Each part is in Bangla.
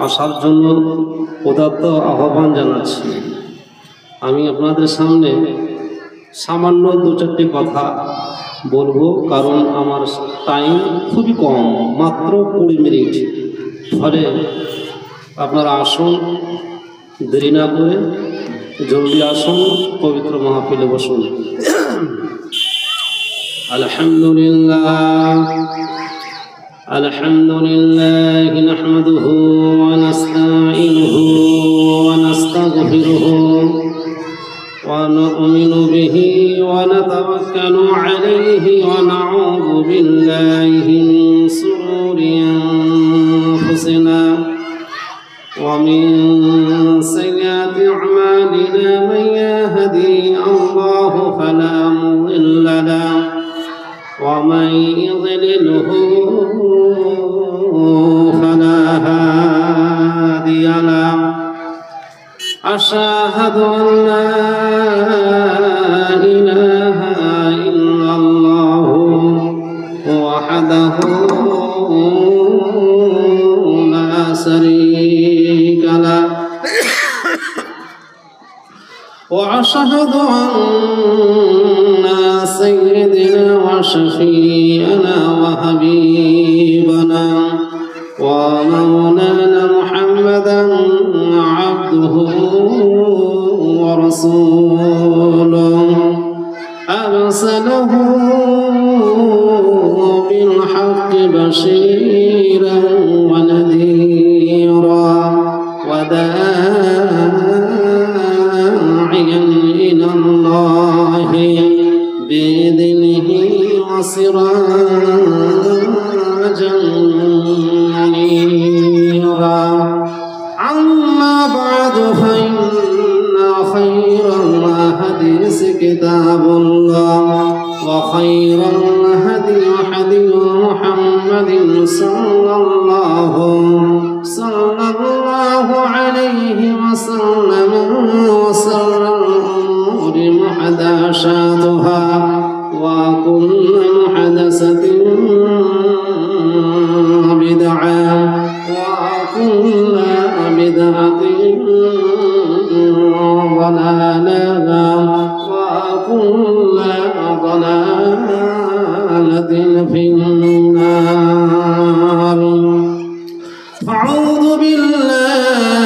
আসার জন্য উদাত্ত আহ্বান জানাচ্ছি। আমি আপনাদের সামনে সামান্য দু চারটি কথা বলবো, কারণ আমার টাইম খুবই কম, মাত্র 20 মিনিট। ফলে আপনারা আসুন, দেরি না করে জলদি আসুন, পবিত্র মাহফিলে বসুন। আলহামদুলিল্লাহ আলহামদুলিল্লাহ নাহমাদুহু ওয়া নাস্তাঈনুহু ওয়া নাস্তাগফিরুহু ওয়া নু'মিনু বিহি ওয়া নাতাওয়াক্কালু আলাইহি ওয়া নাউযু বিল্লাহি মিন শুরুরি আনফুসিনা ওয়া মিন সাইয়্যাতি আ'মালিনা মান ইয়াহদিহিল্লাহু ফালা মুদিল্লা লাহু ওয়া মান ইউদ্লিলহু ফালা হাদিয়া লাহু। أشهد أن لا إله إلا الله وحده لا شريك له وأشهد أن سيدنا وشفيعنا وحبيبنا ومولانا محمدا عبده ورسوله أرسله بالحق بشيرا ونذيرا وداعيا إلى الله بإذنه وسراجا منيرا. أما بعد فإن خير الحديث كتاب الله وخير الهدي هدي محمد صلى الله عليه وسلم وشر الأمور محدثاتها وكل محدثة بدعة وكل بدعة ضلالة وكل ضلالة في النار. أعوذ بالله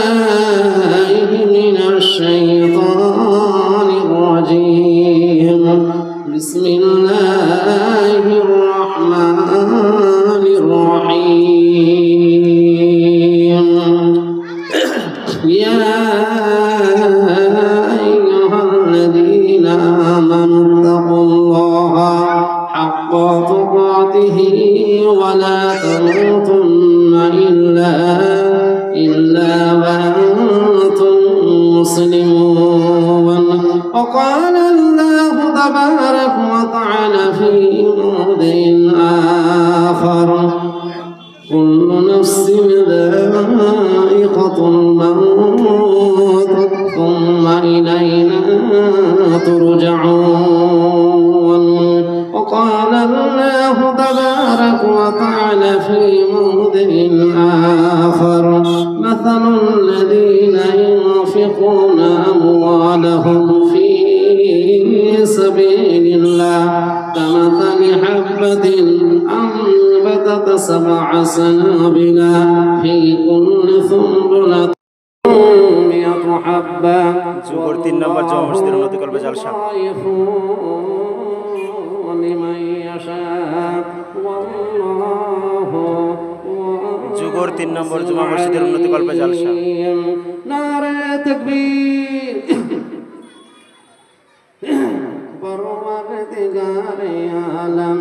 من الشيطان الرجيم. بسم الله الرحمن الرحيم. يا أيها الذين آمنوا اتقوا الله حق تقاته ولا تموتن إلا وأنتم مسلمون. وقال الله تبارك وتعالى في موضع آخر كل نفس ذائقة الموت ثم إلينا ترجعون. وقال الله تبارك وتعالى في موضع آخر مثل الذين ينفقون أموالهم في سبيل الله كمثل حبة أنبتت 7 سنابل في كل سنبلة 100 حبة. যুগর 3 নম্বর জমা মসজিদের উন্নতি করবে জালসা। যুগর 3 নম্বর জমা মসজিদের উন্নতি করবে জালসা। নারে তাকবীর। परवरदिगारे आलम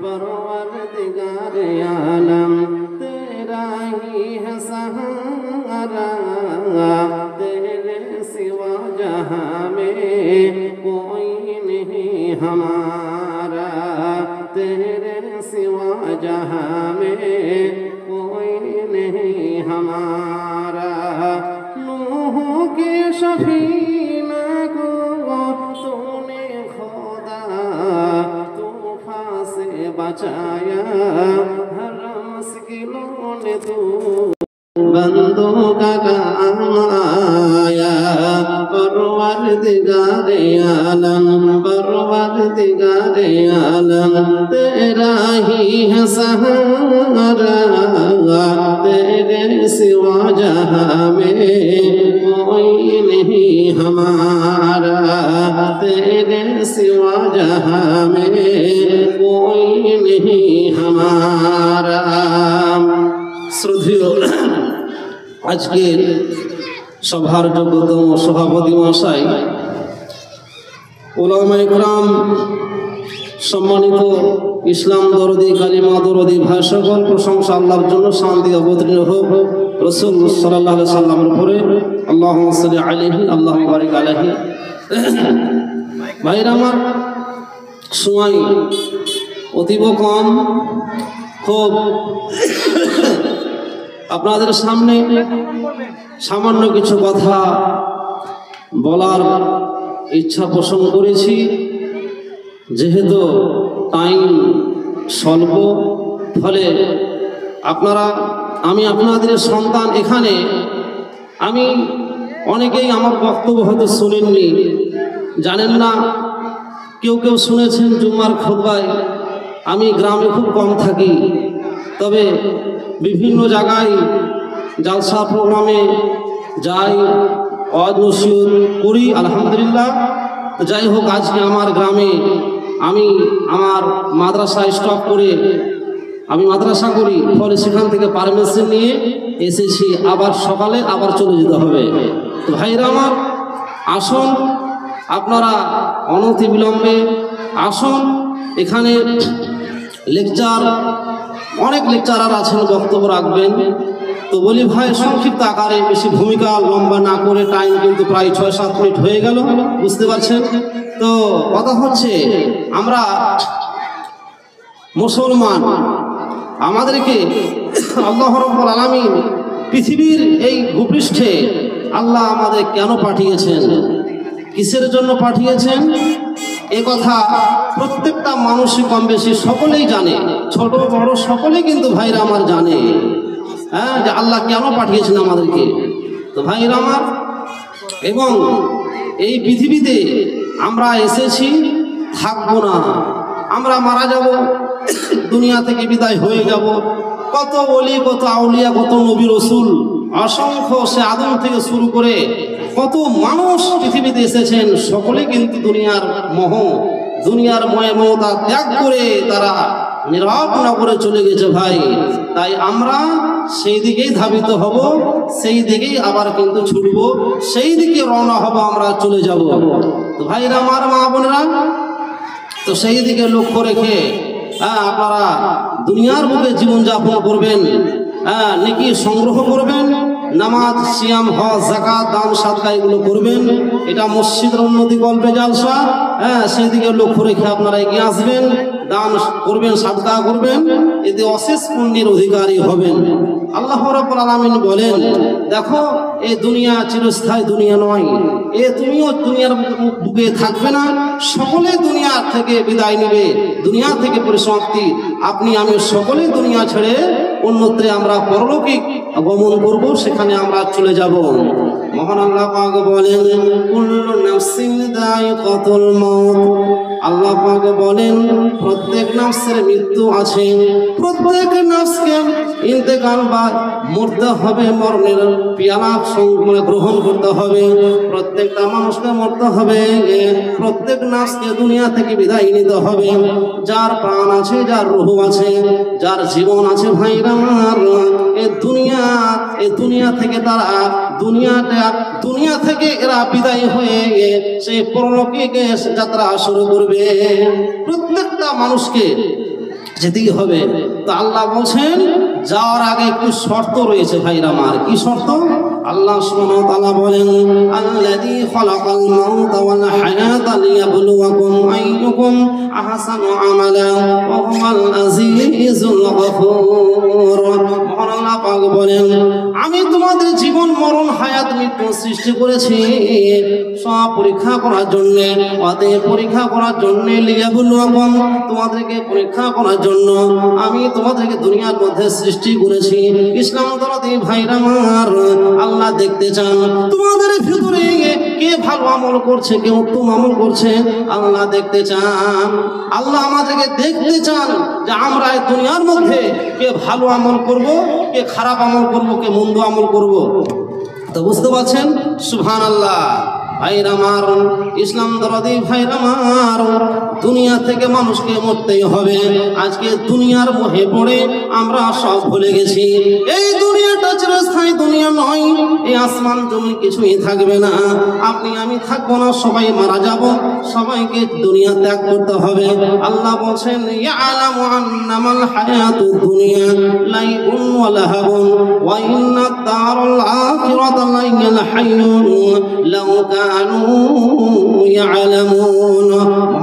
परवरदिगारे आलम तेरा ही है सहारा तेरे सिवा जहां में कोई नहीं हमारा तेरे सिवा जहां में कोई नहीं हमारा। नूह के सफीना को तूने खोदा तूफान से बचाया हर मुश्किलों ने तू बंदों का काम आया। परवरदिगारे आलम, परवरदिगारे आलम, तेरा ही है सहारा, तेरे सिवा जहां में कोई नहीं हमारा, तेरे सिवा जहां में कोई नहीं हमारा। শ্রদ্ধেয় আজকের সভার যোগ্যতম সভাপতি মহাশয়, ওলামায়ে কেরাম, সম্মানিত ইসলাম দরদি, কালিমা দরদি ভাই সকল, প্রশংসা আল্লাহর জন্য, শান্তি অবতীর্ণ হোক রাসূল সাল্লাল্লাহু আলাইহি সাল্লামের উপরে। আল্লাহুম্মা সাল্লি আলাইহি, আল্লাহুম্মা বারিক আলাইহি। ভাইরা আমার, সময় অতীব কম, খুব আপনাদের সামনে সামান্য কিছু কথা বলার ইচ্ছা পোষণ করেছি। যেহেতু টাইম স্বল্প, ফলে আমি আপনাদের সন্তান, এখানে আমি অনেকেই আমার বক্তব্য হয়তো শুনেননি, জানেন না, কেউ কেউ শুনেছেন জুম্মার খুতবায়। আমি গ্রামে খুব কম থাকি, তবে বিভিন্ন জায়গায় জালসা প্রোগ্রামে যাই, ওয়াজ নসিহত করি, আলহামদুলিল্লাহ। যাই হোক, আজকে আমার গ্রামে আমি আমার মাদ্রাসা স্টপ করে আমি মাদ্রাসা করি, ফলে সেখান থেকে পারমিশন নিয়ে এসেছি। আবার সকালে আবার চলে যেতে হবে। তো ভাইরা আমার, আসুন, আপনারা অনতি বিলম্বে আসুন। এখানে অনেক লেকচারার আছেন, বক্তব্য রাখবেন। তো বলি ভাই, সংক্ষিপ্ত আকারে, বেশি ভূমিকা লম্বা না করে, টাইম কিন্তু প্রায় 6-7 মিনিট হয়ে গেল, বুঝতে পারছেন। তো কথা হচ্ছে, আমরা মুসলমান, আমাদেরকে আল্লাহ রাব্বুল আলামিন পৃথিবীর এই ভূপৃষ্ঠে আল্লাহ আমাদের কেন পাঠিয়েছেন, কিসের জন্য পাঠিয়েছেন, এ কথা প্রত্যেকটা মানুষই কম বেশি সকলেই জানে, ছোট বড় সকলেই কিন্তু ভাইরা আমার জানে, হ্যাঁ, যে আল্লাহ কেন পাঠিয়েছেন আমাদেরকে। তো ভাইরা আমার, এবং এই পৃথিবীতে আমরা এসেছি, থাকবো না, আমরা মারা যাব, দুনিয়া থেকে বিদায় হয়ে যাব। কত ওলি, কত আউলিয়া, কত নবী রসুল, অসংখ্য, সে আদম থেকে শুরু করে কত মানুষ পৃথিবীতে এসেছেন, সকলে কিন্তু দুনিয়ার দুনিয়ার মমতা ত্যাগ করে তারা নীরব নগরে চলে গেছে ভাই। তাই আমরা সেই দিকেই ধাবিত হব, সেই দিকেই আবার কিন্তু ছুটব, সেই দিকে রওনা হব, আমরা চলে যাব। তো ভাইরা আমার, মা বোনেরা, তো সেই দিকে লক্ষ্য রেখে আপনারা দুনিয়ার বুকে জীবনযাপন করবেন, নেকি সংগ্রহ করবেন, নামাজ, সিয়াম, হজ, যাকাত, দান, সাদকা এগুলো করবেন। এটা মসজিদের উন্নতি কল্পে জালসা, সেই দিকে লক্ষ্য রেখে আপনারা এগিয়ে আসবেন, দান করবেন, সাদকা করবেন, এতে অশেষ পুণ্যের অধিকারী হবেন। আল্লাহ রাব্বুল আলামিন বলেন, দেখো, এই দুনিয়া চিরস্থায়ী দুনিয়া নয়, তুমিও দুনিয়ার বুকে থাকবে না, সকলে দুনিয়া থেকে বিদায় নেবে, দুনিয়া থেকে পরিসমাপ্তি। আপনি আমি সকলেই দুনিয়া ছেড়ে অন্যত্রে আমরা পরলৌকিক গমন করব, সেখানে আমরা চলে যাব। মহান আল্লাহ পাক বলেন, কুল্লু নাফসিন যায়িকাতুল মাউত। আল্লাহ পাক বলেন, প্রত্যেক নফসের মৃত্যু আছে, প্রত্যেক নফসকে ইন্তেকাল বা মরতে হবে, মরণের পিয়ালা গ্রহণ করতে হবে, প্রত্যেকটা মানুষকে মরতে হবে, প্রত্যেক নফসকে দুনিয়া থেকে বিদায় নিতে হবে। যার প্রাণ আছে, যার রূহ আছে, যার জীবন আছে, ভাইরা আমার, এই দুনিয়া থেকে তারা দুনিয়া থেকে এরা বিদায় হয়ে সেই পরলোকিক যাত্রা শুরু করবে। প্রত্যেকটা মানুষকে যেতেই হবে। তো আল্লাহ বলছেন, যাওয়ার আগে একটু শর্ত রয়েছে ভাইরা আমার। কি শর্ত? আল্লাহ সুবহানাহু ওয়া তাআলা বলেন, আল্লাযী খালাকাল মাউতা ওয়াল হায়াতা লিয়াবলুয়াকুম আইয়ুকুম আহসানু আমালা ওয়া হুয়াল আজিজুল গফুর। মহান আল্লাহ পাক বলেন, আমি তোমাদের জীবন মরণ হায়াত মৃত্যু সৃষ্টি করেছি সব পরীক্ষা করার জন্য। অতএব পরীক্ষা করার জন্য লিয়াবলুয়াকুম, তোমাদেরকে পরীক্ষা করার জন্য আমি তোমাদেরকে দুনিয়ার মধ্যে সৃষ্টি করেছি। ইসলাম দরদি ভাইরা আমার, আল্লাহ দেখতে চান তোমাদের ভিতরে কে ভালো আমল করছে, কে উত্তম আমল করছে। আল্লাহ দেখতে চান, আল্লাহ আমাদেরকে দেখতে চান যে আমরা এই দুনিয়ার মধ্যে কে ভালো আমল করব, কে খারাপ আমল করব, কে মন্দ আমল করব। তো বুঝতে পারছেন? সুবহানাল্লাহ। ভাইরা আমার, ইসলাম দরদি ভাইরা আমার, দুনিয়া থেকে মানুষকে মরতেই হবে। আজকে দুনিয়ার মোহে পড়ে আমরা সব ভুলে গেছি। এই দুনিয়াটা চিরস্থায়ী দুনিয়া নয়। এই আসমান জমি কিছুই থাকবে না। আপনি আমি থাকবো না, সবাই মারা যাব, সবাইকে দুনিয়া ত্যাগ করতে হবে। আল্লাহ বলছেন ইয়ালামু আন্নামাল হায়াতুদ দুনিয়া লাইবুন ওয়া লাহাবুন ওয়া ইন্নাদ দারাল আখিরাতা লাহিয়াল হাইয়ুন লাউ কানু ইয়ালামুন।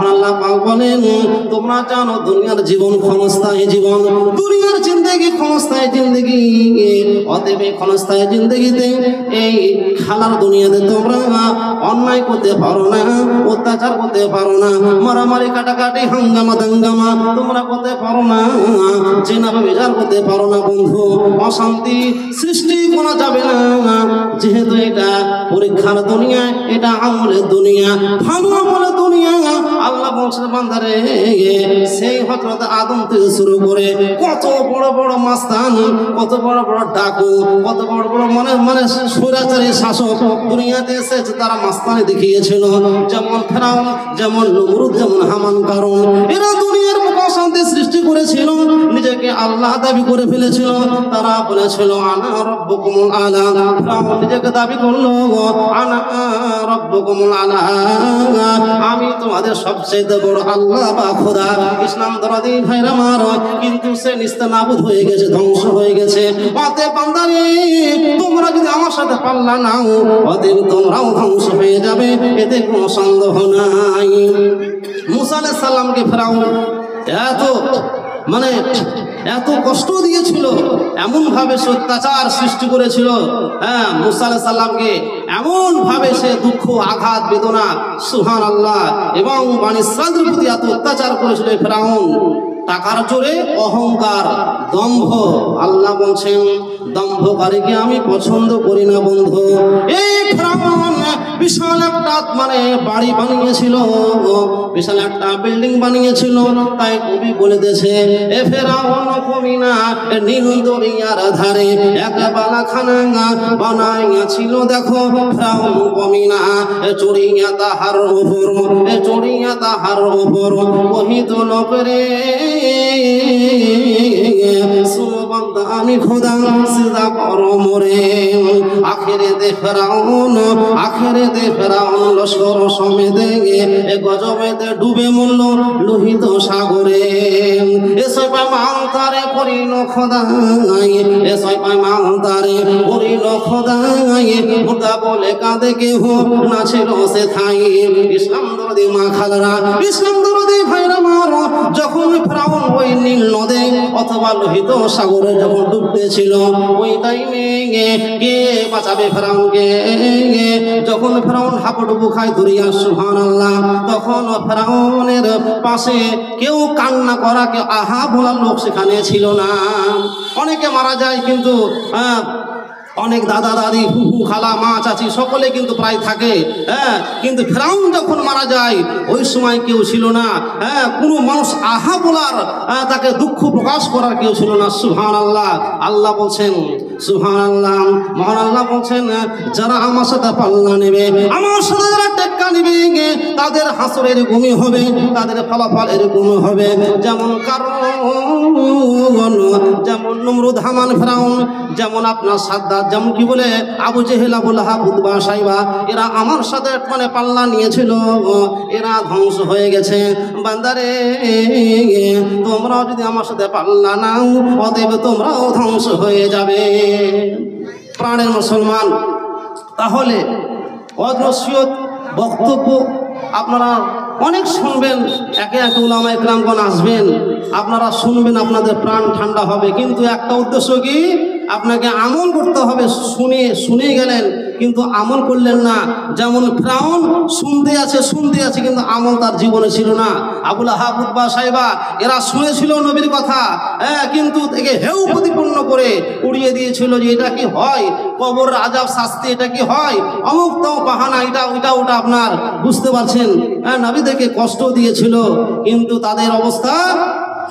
আল্লাহ পাক বলেন তোমরা জানো দুনিয়ার জীবন ক্ষণস্থায়ী জীবন, দুনিয়ার জিন্দেগি ক্ষণস্থায়ী জিন্দেগি। অতএব ক্ষণস্থায়ী জিন্দেগিতে এই খেলার দুনিয়াতে তোমরা অন্যায় করতে পারো না, অত্যাচার করতে পারো না, মারামারি কাটাকাটি হাঙ্গামা দাঙ্গামা তোমরা করতে পারো না, জেনা বিচার করতে পারো না বন্ধু। অশান্তি সৃষ্টি করা যাবে না, যেহেতু এটা পরীক্ষার দুনিয়া, এটা আমলের দুনিয়া, ভালো আমলের দুনিয়া। আল্লাহ বলছেন বান্দারে, সেই হযরত আদম থেকে শুরু করে কত বড় বড় মাস্তান, কত বড় বড় ডাকু, কত বড় বড় মানে স্বৈরাচারী শাসক দুনিয়াতে এসেছে, তারা মাস্তানি দেখিয়েছিল। যেমন ফেরাউন, যেমন নমরুদ, যেমন হামান, কারণ এরা দুনিয়ার বুকে অশান্তি সৃষ্টি করেছিল, নিজেকে আল্লাহ দাবি করে ফেলেছিল। তারা বলেছিল আনা রব্বুকুমুল আলা। ফেরাউন নিজেকে দাবি করলো আনা রব্বুকুমুল আলা, আমি তোমাদের সবচেয়ে বড় আল্লাহ বা খোদা। ইসলাম দরদি ভাইরা আমার, কিন্তু সে নিস্তেনাবুদ হয়ে গেছে, ধ্বংস হয়ে গেছে। অতএব বান্দারে, তোমরা যদি আমার সাথে পাল্লা নাও, অতএব তোমরাও ধ্বংস হয়ে যাবে, এতে কোনো সন্দেহ নাই। মুসা আলাইহিস সালামকে ফেরাউন এত কষ্ট দিয়েছিল, এমন ভাবে সে অত্যাচার সৃষ্টি করেছিল। মুসা আলাইহিস সালামকে এমন ভাবে সে দুঃখ, আঘাত, বেদনা, সুবহানাল্লাহ, এবং বনী ইসরাঈলের প্রতি এত অত্যাচার করেছিল ফেরাউন। টাকার জোরে অহংকার, দম্ভ। আল্লাহ বলছেন দম্ভকারীকে আমি পছন্দ করি না বন্ধু। এই ফেরাউন বিশাল একটা বাড়ি বানিয়েছিল, বিশাল একটা বিল্ডিং বানিয়েছিল। তাই কবি বলে দিয়েছে, এ ফেরাউন কমিনা নীল দরিয়ার ধারে এক বালাখানা বানাইয়াছিল। দেখো ফেরাউন কমিনা চড়িয়া তাহার উপর, চড়িয়া তাহার উপর কহিত লোকরে, শুনো বান্দা আমি খোদা, সিজদা করো মোরে। আখিরেতে ফেরাউন লস্কর সমেতে গজবেতে ডুবে মরল লোহিত সাগরে। এসই পাই মালতারে করিল খোদাই, এসই পাই মালতারে করিল খোদাই, মুর্দা বলে কাঁদে কেহ না ছিল সে ঠাই। ইসলাম দরদি মা খালরা, ইসলাম দরদি ভাইরা মার, যখন ফেরাউন ওই নীল নদে অথবা লোহিত সাগরে যখন ডুবতেছিল, ওই টাইমে কে বাঁচাবে ফেরাউনকে? যখন ফেরাউন হাবুডুবু খায় ধরিয়া, সুবহানাল্লাহ, তখন ফেরাউনের পাশে কেউ কান্না করা, কেউ আহা বলার লোক সেখানে ছিল না। অনেকে মারা যায়, কিন্তু অনেক দাদা দাদি, ফুফু খালা, মা চাচি সকলে কিন্তু প্রায় থাকে। কিন্তু ফেরাউন যখন মারা যায়, ওই সময় কেউ ছিল না। কোনো মানুষ আহা বলার, তাকে দুঃখ প্রকাশ করার কেউ ছিল না। সুবহানাল্লাহ। আল্লাহ বলছেন, সুবহানাল্লাহ, মহান আল্লাহ বলছেন, যারা আমার সাথে পাল্লা নেবে, আমার সাথে যারা টেক্কা নেবে, তাদের হাসর এরকমই হবে, তাদের ফলাফল এরকমই হবে। যেমন কারণ, যেমন নমরুদ, হামান, ফেরাউন, যেমন আপনার সাদ্দাত, যেমন কি বলে আবু জেহেল, আবু লাহাব, উতবা, সাইবা, এরা আমার সাথে পাল্লা নিয়েছিল, এরা ধ্বংস হয়ে গেছে। বান্দারে, তোমরাও যদি আমার সাথে পাল্লা নাও, অতএব তোমরাও ধ্বংস হয়ে যাবে। প্রাণের মুসলমান, তাহলে অনসিহত বক্তব্য আপনারা অনেক শুনবেন, একে একে উলামা ইকরামগণ আসবেন, আপনারা শুনবেন, আপনাদের প্রাণ ঠান্ডা হবে। কিন্তু একটা উদ্দেশ্য কি? আপনাকে আমল করতে হবে। শুনে গেলেন কিন্তু আমল করলেন না। যেমন ফিরআউন শুনতে আছে কিন্তু আমল তার জীবনে ছিল না। আবুল আহাব, উতবা, সাইবা এরা শুনেছিল নবীর কথা, কিন্তু একে হেউ প্রতিপন্ন করে উড়িয়ে দিয়েছিল যে এটা কি হয়, কবর আযাব শাস্তি এটা কি হয়, অমুক তো বাহানা, এটা ওটা আপনার বুঝতে পারছেন। নবীদেরকে কষ্ট দিয়েছিল কিন্তু তাদের অবস্থা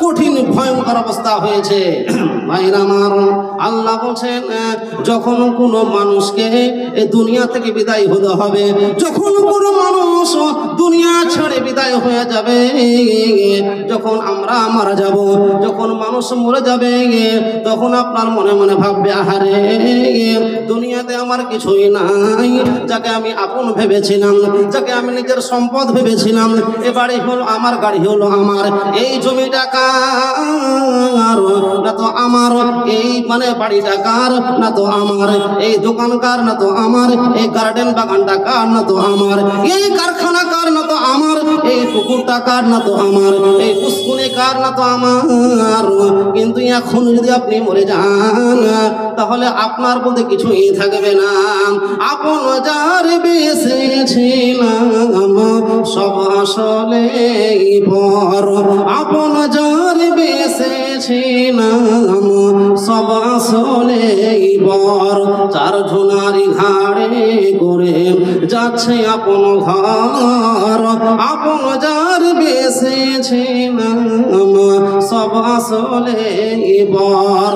কঠিন ভয়ঙ্কর অবস্থা হয়েছে। ভাইরা আমার, আল্লাহ বলছেন যখন কোনো মানুষকে এই দুনিয়া থেকে বিদায় হতে হবে, যখন কোনো মানুষ দুনিয়া ছেড়ে বিদায় হয়ে যাবে, যখন আমরা মারা যাব, যখন মানুষ মরে যাবে, তখন আপনার মনে মনে ভাববে আহারে দুনিয়াতে আমার কিছুই নাই, যাকে আমি আপন ভেবেছিলাম, যাকে আমি নিজের সম্পদ ভেবেছিলাম, এ বাড়ি হলো আমার, গাড়ি হলো আমার, এই জমিটা কার না তো আমার, এই বাড়িটা কার না তো আমার, এই দোকান কার না তো আমার, এই গার্ডেন বাগানটা কার না তো আমার, এই কারখানা কার না তো আমার, এই পুকুরটা কার না তো আমার, এই পুষ্কুনি কার না তো আমার। কিন্তু এখন যদি আপনি মরে যান তাহলে আপনার বলতে কিছুই থাকবে না। আপন যার বেঁচেছিলাম সব আসলে পর, আপন যার বেঁচেছিলাম সব আসলে পর, চার ঝোনারি ঘাড়ে করে যাচ্ছে আপন ঘর, আপন যার বেঁচেছিলাম সব আসলে পর।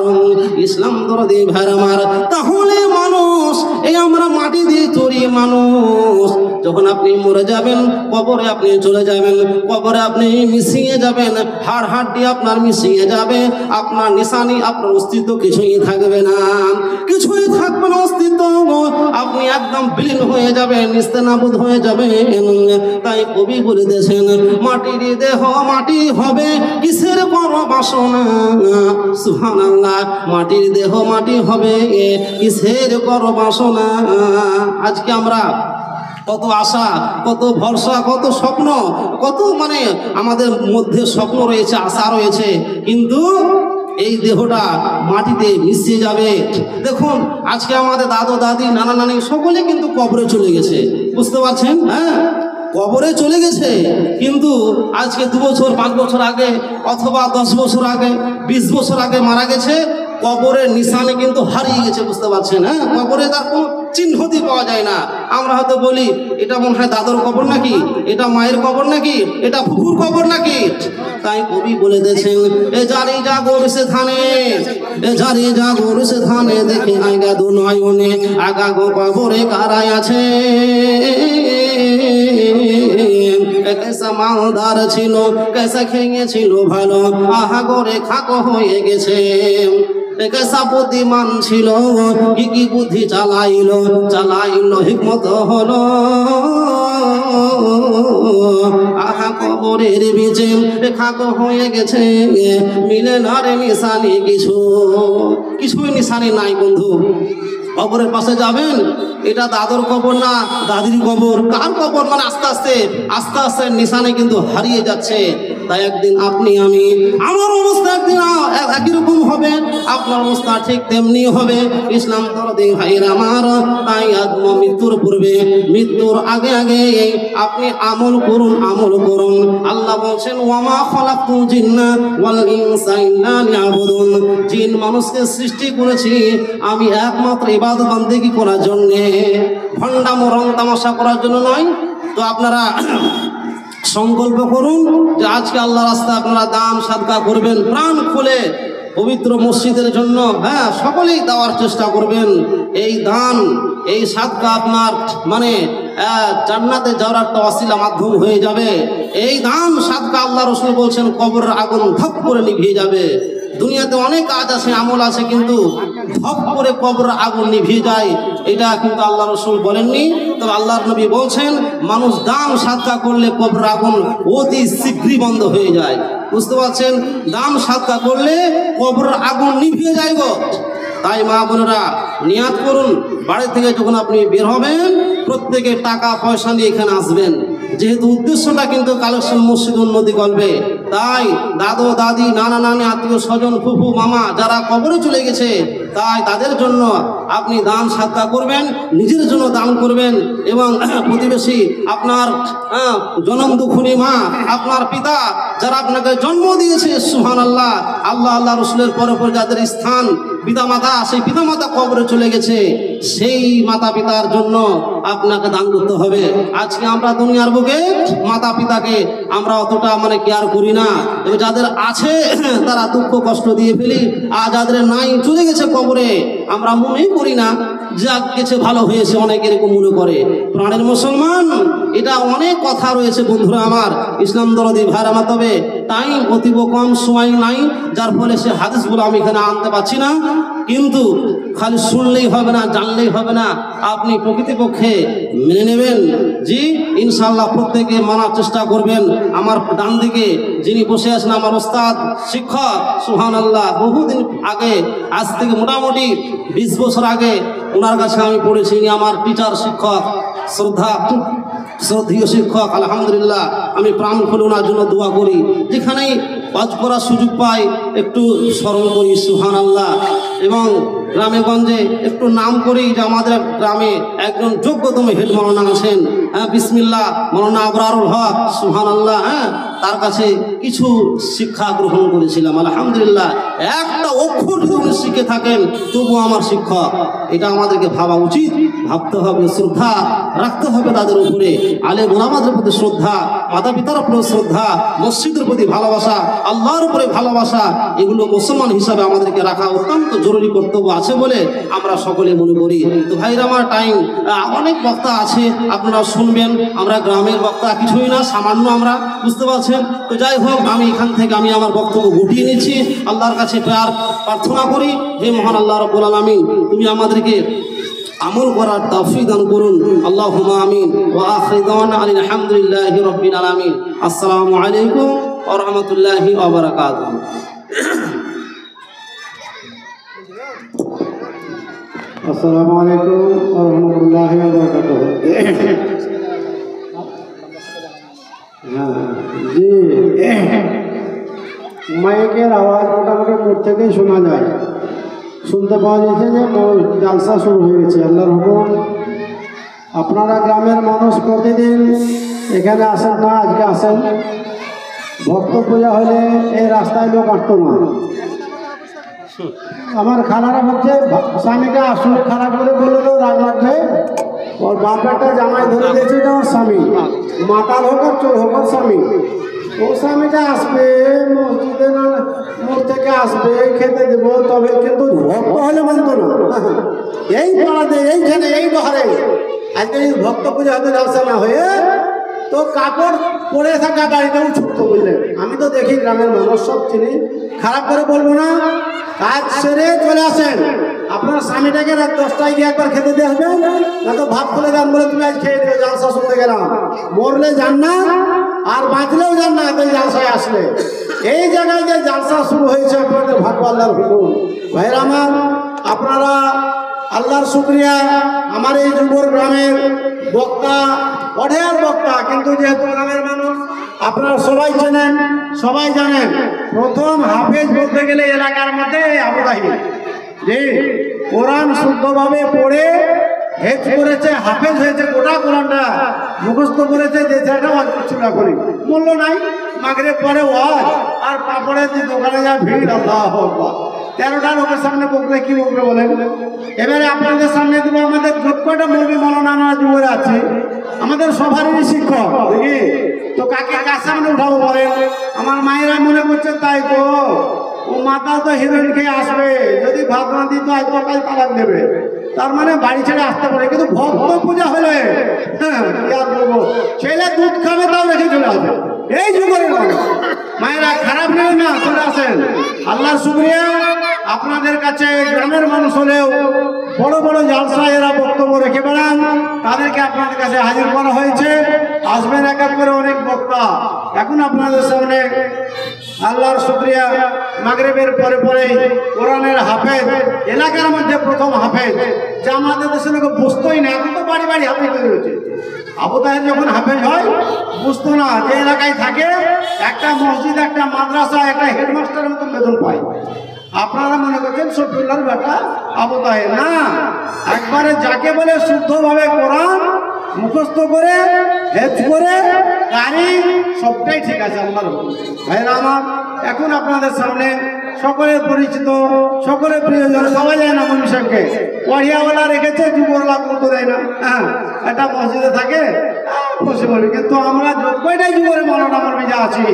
ইসলাম দরদি ভাইরামার, তাহলে মানুষ এই আমরা মাটি দিয়ে তৈরি মানুষ, যখন আপনি মরে যাবেন কবরে আপনি চলে যাবেন, কবরে আপনি মিশিয়ে যাবেন, হাড় দিয়ে আপনার মিশিয়ে যাবে, আপনার নিশানি আপনার অস্তিত্ব কিছুই থাকবে না, কিছুই থাকবে না অস্তিত্ব, আপনি একদম বিলীন হয়ে যাবেন, নিস্তেনাবুদ হয়ে যাবেন। তাই কবি বলিতেছেন মাটির দেহ মাটি হবে কিসের বড় বাসনা, সুবহানাল্লাহ, মাটির দেহ মাটি হবে কিসের বড় বাসনা। আজকে আমরা কত আশা, কত ভরসা, কত স্বপ্ন, কত আমাদের মধ্যে স্বপ্ন রয়েছে, আশা রয়েছে, কিন্তু এই দেহটা মাটিতে মিশিয়ে যাবে। দেখুন আজকে আমাদের দাদু দাদি নানা নানি সকলে কিন্তু কবরে চলে গেছে, বুঝতে পারছেন? কবরে চলে গেছে, কিন্তু আজকে 2 বছর 5 বছর আগে অথবা 10 বছর আগে 20 বছর আগে মারা গেছে, কবরের নিশানে কিন্তু হারিয়ে গেছে, বুঝতে পারছেন? কবরে তার কোনো চিহ্নতি পাওয়া যায় না। আমরা হয়তো বলি এটা মনে হয় দাদুর কবর নাকি, এটা মায়ের কবর নাকি, এটা ফুফুর কবর নাকি। তাই কবি বলে দিয়েছেন এ জারি জাগর সে থানে, এ জারি জাগর সে থানে, দেখে আইগা দু নয়নে আগা গো কবরে কারাই আছে। कैसा मालदार ছিল, कैसा খেয়েছিল ভালো, আহা করে খাকো হয়ে গেছে। कैसा বুদ্ধিমান ছিল, কি বুদ্ধি চালাইলো হিকমত হলো, আহা কবরের বিচে খাকো হয়ে গেছে, মিলে না রে নিশানি কিছুই নিশানি নাই। বন্ধু কবরের পাশে যাবেন, এটা দাদুর কবর না দাদির কবর, কার কবর, আস্তে আস্তে নিশানে কিন্তু হারিয়ে যাচ্ছে। তাই একদিন আপনি আমি, আমার অবস্থা একদিন একই রকম হবে, আপনার অবস্থা ঠিক তেমনি হবে। ইসলাম দরদি ভাইরা আমার, তাই মৃত্যুর পূর্বে, মৃত্যুর আগে আপনি আমল করুন। আল্লাহ বলছেন ওয়ামা খালাকতুল জিন্না ওয়াল ইনসা ইল্লা লিয়াবুদুন, জিন মানুষকে সৃষ্টি করেছি আমি একমাত্র ইবাদত বান্দেগি করার জন্য, ভণ্ডাম রং তামাশা করার জন্য নয়। তো আপনারা সংকল্প করুন যে আজকে আল্লাহ রাস্তায় আপনারা দান সাদকা করবেন, প্রাণ খুলে পবিত্র মসজিদের জন্য সকলেই দেওয়ার চেষ্টা করবেন। এই দান, এই সাদকা আপনার জান্নাতে যাওয়ার একটা ওয়াসিলা মাধ্যম হয়ে যাবে। এই দান সাদকা আল্লাহ রাসূল বলছেন কবরের আগুন ধপ করে নিভিয়ে যাবে। দুনিয়াতে অনেক কাজ আছে, আমল আছে, কিন্তু ধপ করে কবরের আগুন নিভিয়ে যায়, এটা কিন্তু আল্লাহ রাসূল বলেননি। তবে আল্লাহর নবী বলছেন মানুষ দান সাদকা করলে কবরের আগুন অতি শীঘ্রই বন্ধ হয়ে যায়, বুঝতে পারছেন? দান সাদকা করলে কবরের আগুন নিভিয়ে যায় গো। তাই মা বোনেরা নিয়াত করুন, বাড়ি থেকে যখন আপনি বের হবেন প্রত্যেকে টাকা পয়সা নিয়ে এখানে আসবেন, যেহেতু উদ্দেশ্যটা কিন্তু কালেকশন মসজিদ উন্নতি করবে। তাই দাদু দাদি নানা নানি আত্মীয় স্বজন ফুফু মামা যারা কবরে চলে গেছে, তাই তাদের জন্য আপনি দান সাদকা করবেন, নিজের জন্য দান করবেন এবং প্রতিবেশী আপনার জনম দুঃখিনী মা, আপনার পিতা যারা আপনাকে জন্ম দিয়েছে, সুবহানাল্লাহ, আল্লাহ আল্লাহ রসুলের পরে পরে যাদের স্থান পিতামাতা, সেই পিতামাতা কবরে চলে গেছে, সেই মাতা পিতার জন্য আপনাকে দান করতে হবে। আজকে আমরা দুনিয়ার বুকে মাতা পিতাকে আমরা অতটা কেয়ার করি না, এবং যাদের আছে তারা দুঃখ কষ্ট দিয়ে ফেলি, আর যাদের নাই চলে গেছে কবরে আমরা মনেই করি না যা গেছে ভালো হয়েছে, অনেকে এরকম মনে করে। প্রাণের মুসলমান, এটা অনেক কথা রয়েছে বন্ধুরা আমার, ইসলাম দরদি ভাইরা আমার, তবে টাইম অতীব কম, সময় নাই, যার ফলে সে হাদিসগুলো আমি এখানে আনতে পারছি না। কিন্তু খালি শুনলেই হবে না, জানলেই হবে না, আপনি প্রকৃতপক্ষে মেনে নেবেন। জি ইনশাআল্লাহ প্রত্যেকে মানার চেষ্টা করবেন। আমার ডান দিকে যিনি বসে আছেন আমার ওস্তাদ শিক্ষক, সুবহানাল্লাহ, বহুদিন আগে, আজ থেকে মোটামুটি 20 বছর আগে ওনার কাছে আমি পড়েছি। ইনি আমার টিচার শিক্ষক, শ্রদ্ধেয় শিক্ষক। আলহামদুলিল্লাহ, আমি প্রাণ খুলে ওনার জন্য দোয়া করি, যেখানেই ওয়াজ করার সুযোগ পাই একটু স্মরণ করি, সুবহানাল্লাহ। এবং গ্রামে গঞ্জে একটু নাম করি যে আমাদের গ্রামে একজন যোগ্যতম হেড মাওলানা আছেন, বিসমিল্লাহ মাওলানা আবরারুল হক, সুবহানাল্লাহ। তার কাছে কিছু শিক্ষা গ্রহণ করেছিলাম, আলহামদুলিল্লাহ। একটা অক্ষর যদি উনি শিখে থাকেন তবু আমার শিক্ষক, এটা আমাদেরকে ভাবা উচিত, ভাবতে হবে, শ্রদ্ধা রাখতে হবে তাদের উপরে, আলেম ওলামাদের প্রতি শ্রদ্ধা, মাতা পিতার উপরে শ্রদ্ধা, মসজিদের প্রতি ভালোবাসা, আল্লাহর উপরে ভালোবাসা, এগুলো মুসলমান হিসাবে আমাদেরকে রাখা অত্যন্ত জরুরি কর্তব্য আছে বলে আমরা সকলে মনে করি। তো ভাইরা আমার, টাইম অনেক বক্তা আছে, আপনারা শুনবেন। আমরা গ্রামের বক্তা কিছুই না, সামান্য, আমরা বুঝতে পারছেন। তো যাই হোক, আমি এখান থেকে আমি আমার বক্তব্য গুটিয়ে নিচ্ছি। আল্লাহর কাছে প্রার্থনা করি, হে মহান আল্লাহ রাব্বুল আলামিন, তুমি আমাদেরকে আমল করার তৌফিক দান করুন। আল্লাহুম্মা আমিন। ওয়া আখিরু দাওয়ানা আলহামদুলিল্লাহি রাব্বিল আলামিন। আসসালামু আলাইকুম ওয়া রাহমাতুল্লাহি ওয়া বারাকাতুহু। আসসালামু আলাইকুম ওয়া রাহমাতুল্লাহি ওয়া বারাকাতুহু। জি, মাইকের আওয়াজ মোটামুটি মোট থেকেই শোনা যায়, শুনতে পাওয়া যাচ্ছে যে জালসা শুরু হয়ে গেছে। আল্লাহর হুকুম, আপনারা গ্রামের মানুষ প্রতিদিন এখানে আসেন না, আজকে আসেন। ভক্ত পূজা হলে এই রাস্তায় লোক আসতো না। আমার খালারা বলছে স্বামীকে আসলে খারাপ করে বললেও রাগ লাগবে, ওর বাপটা জামাই ধরে দিয়েছে, এটা ওর স্বামী, মাতাল হোক আর চোর হোক ওর স্বামী। ও স্বামীটা আসবে মসজিদে, না মোড় থেকে আসবে, খেতে দেবো, তবে কিন্তু ভক্ত হলে মানত না। এই পাড়াতে, এইখানে, এই ঘরে আজকে ভক্ত পূজা হতে যাচ্ছে না হয়ে, তো কাপড় পরে থাকা বাড়িতেও ছুটতো, বুঝলেন। আমি তো দেখি গ্রামের মানুষ সব চিনি, খারাপ করে বলবো না। কাজ সেরে চলে আসেন, আপনার স্বামীটাকে রাত 10টায় গিয়ে একবার খেতে দিয়ে আসবেন, না তো ভাত খুলে যান বলে তুমি আজ খেয়ে দিও, জালসা শুনতে গেলাম। মরলে যান না, আর বাঁচলেও যান না তো জালসায় আসলে। এই জায়গায় যে জালসা শুরু হয়েছে, আপনাদের ভাগ্য, আল্লাহর হুকুম। ভাইরা আমার, আপনারা আল্লাহর শুকরিয়া, আমার এই যুবর গ্রামের বক্তা, অঢের বক্তা, কিন্তু যেহেতু গ্রামের মানুষ আপনারা সবাই চেনেন, সবাই জানেন, প্রথম হাফেজ বলতে গেলে এলাকার মধ্যে আবু তাহির, যে কোরআন শুদ্ধভাবে পড়ে হেফ করেছে, হাফেজ হয়েছে, গোটা কোরআনটা মুখস্থ করেছে, যে সেটা কিছু না করি মূল্য নাই। মাগরিব পরে ওয়াজ আর পাপড়ের যে দোকানে যা ভিড়, আল্লাহু আকবার। 13টা লোকের সামনে বকলে কি বকবে বলেন। এবারে আপনাদের সামনে দেবো আমাদের যোগ্যটা মৌলভী মাওলানা যুবরা আছে, আমাদের সবারই শিক্ষক, বুঝলি তো। কাকে কার সামনে উঠাবো বলেন? আমার মায়েরা মনে করছে তাই তো, ও মাতা তো হিরোইন খেয়ে আসবে, যদি ভাত না দিত আজ তো কাল তালাক দেবে, তার মানে বাড়ি ছেড়ে আসতে পারে। কিন্তু ভক্ত পূজা হলে কি আর বলবো, ছেলে দুধ খাবে তাও রেখে চলে আসবে। এই যুগের মায়েরা খারাপ নেই না, চলে আসেন। আল্লাহর শুকরিয়া, আপনাদের কাছে গ্রামের মানুষ হলেও বড় বড় জালসা এরা বক্তব্য রেখে বেড়ান, তাদেরকে আপনাদের কাছে হাজির করা হয়েছে। আসবেন এক এক করে অনেক বক্তা। এখন আপনাদের সামনে আল্লাহর শুকরিয়া, মাগরিবের পরে পরে কোরআনের হাফেজ, এলাকার মধ্যে প্রথম হাফেজ, যা আমাদের দেশে লোক বুঝতোই না, এখন তো বাড়ি বাড়ি হাফেজ হয়েছে। আবু তাহের যখন হাফেজ হয় বুঝতো না যে এলাকায় থাকে একটা মসজিদ, একটা মাদ্রাসা, একটা হেডমাস্টারের মতন বেতন পায়। আপনারা মনে করছেন শফিউল্লাহর বেটা আবু তাহের, না, একবারে যাকে বলে শুদ্ধভাবে কোরআন মুখস্থ করে হেফজ করে গাড়ি সবটাই ঠিক আছে আল্লাহর হুকুম। ভাইরা আমার, এখন আপনাদের সামনে সকলের পরিচিত, সকলের প্রিয়জন, সবাই যায় না মনি সাহেবকে পড়িয়াওয়ালা রেখেছে, যুবরলা করতে দেয় না। হ্যাঁ, একটা মসজিদে থাকে বসে বলি, কিন্তু আমরা কয়টাই যুবরে মৌলানা আমার মেজা আছি,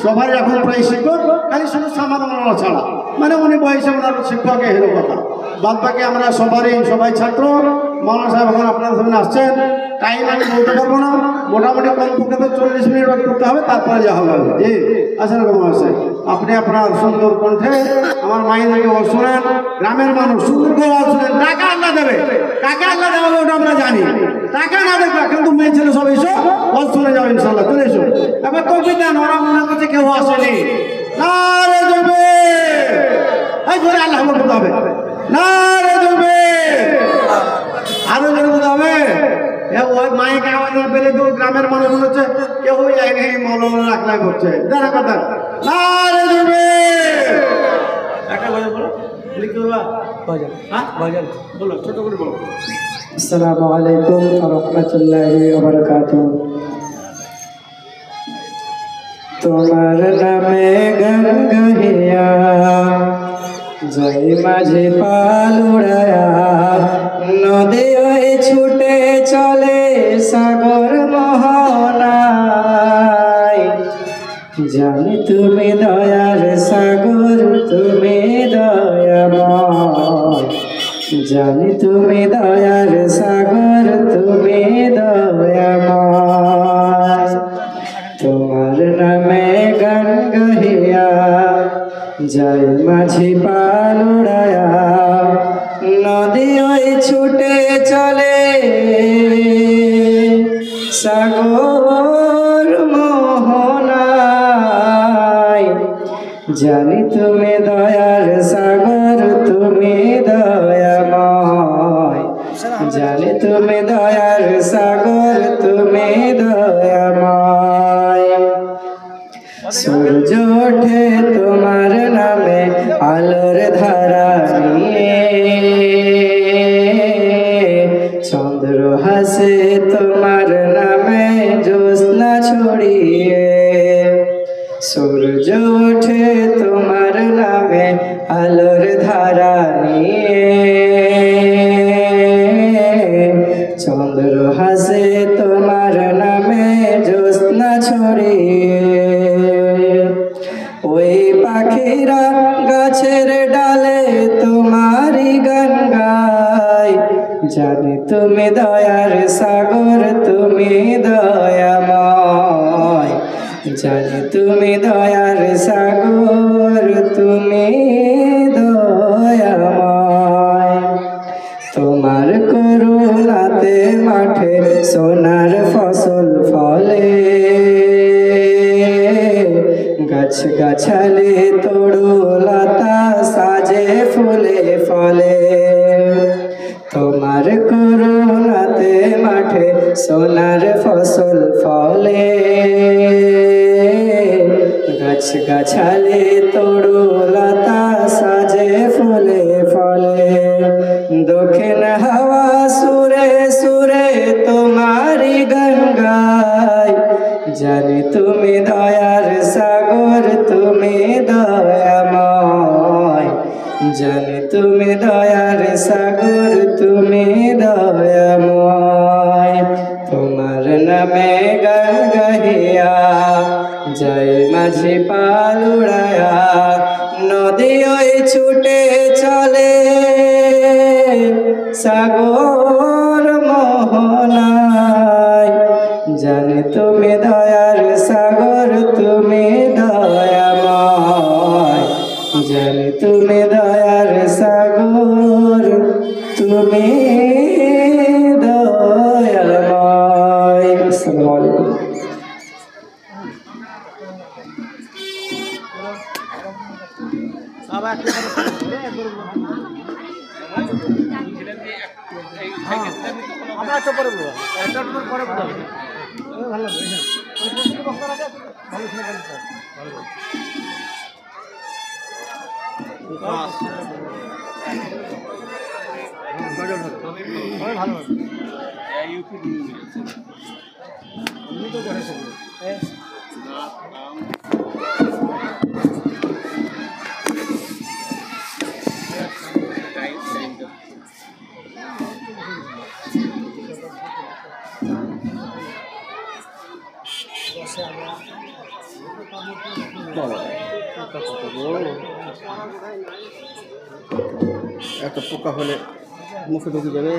সবাই এখন প্রায় শিক্ষক, খালি শুধু সামাদ মৌলানা ছাড়া, মানে উনি বয়সে ওনার শিক্ষকে হেলো কথা, বাদ বাকি আমরা সবাই ছাত্র। মৌলানা সাহেব এখন আপনাদের সামনে আসছেন, টাইম আমি বলতে পারবো না, মোটামুটি কমপক্ষে তো 40 মিনিট ওয়েট করতে হবে, তারপরে যা হবে। জি আসেন মৌলানা সাহেব, আপনি আপনার সুন্দর কণ্ঠে আমার মায়েদেরকে শোনেন, গ্রামের মানুষ সুন্দর করে শোনেন। টাকা আল্লাহ দেবে, টাকা আল্লাহ দেবে ওটা আমরা জানি, টাকা না দেখবে, কিন্তু মেয়ে ছেলে সব এসো ওয়াজ শুনে যাও ইনশাল্লাহ, চলে এসো। এবার কবি দেন, ওরা মনে করছে কেউ আসেনি, না রে যাবে এই ধরে আল্লাহ বলতে হবে, না রে যাবে আরো জোরে বলতে হবে। ওই মাইকে আওয়াজ না পেলে তো গ্রামের মানুষ মনে হচ্ছে কেউ যায়নি, মৌলানা রাখলাই করছে, দেখা কথা, না রে যাবে একটা কথা বলো, লিখতে হবে বাজার, হ্যাঁ বাজার বলো, ছোট করে বলো। আসসালামু আলাইকুম ওয়া রাহমাতুল্লাহি ওয়া বারাকাতুহু। তোমার নামে গান গাহিয়া জয় মাঝে পাল উড়ায়া, নদী ওই ছুটে চলে সাগর মোহনায়। জানি তুমি দয়ার সাগর, তুমি দয়াময়, জানি তুমি দয়ার সাগর, তুমি দয়াময়। তোমার নামে গান গাহিয়া জয় মাঝি পাল উড়ায়া, নদী ওই ছুটে চলে সাগর মোহনায়। জানি তুমি দয়ার সাগর, তুমি দয়াময়, জানি তুমি দয়ার সাগর, তুমি দয়াময়। সূর্য ওঠে তোমার নামে আলোর ধারা নিয়ে, চন্দ্র হাসে তোমার নামে জ্যোৎস্না ছড়িয়ে। সূর্য ওঠে তোমার নামে আলোর ধারা নিয়ে, চন্দ্র হাসে তোমার নামে জ্যোৎস্না ছড়িয়ে। ওই পাখিরা গাছের ডালে তোমারই গান গায়, জানি তুমি দয়ার সাগর, তুমি দয়াময়, জানি তুমি দয়ার সাগর, তুমি দয়াময়। তোমার করুণাতে মাঠে সোনার ফসল ফলে, গাছ গাছালি তরুলতা সাজে ফুলে ফলে। তোমার করুণাতে মাঠে সোনার ফসল ফলে, গাছ গাছালি তরুলতা সাজে ফুলে ফলে। দক্ষিণ হাওয়া সুরে সুরে তোমারি গান গায়, জানি তুমি দয়ার সাগর, তুমি দয়াময়, জানি তুমি দয়ার সাগর, তুমি দয়াময়। তোমার নামে গান গাহিয়া জয় মাঝি পাল উড়ায়া, নদী ওই ছুটে চলে সাগর মোহনায়। জানি তুমি দয়ার সাগর, তুমি দয়াময়, জানি তুমি দয়ার সাগর, তুমি দয়াময়। আসসালামু আলাইকুম। আবার আমরা একটা পরে বলবো, একটা পরে বলবো। ভালো লাগবে, হ্যাঁ। বক্তার আগে ভালো ছিল, ভালো ছিল। ভালো একটা পোকা হলে মুখে ঢুকে যাবে।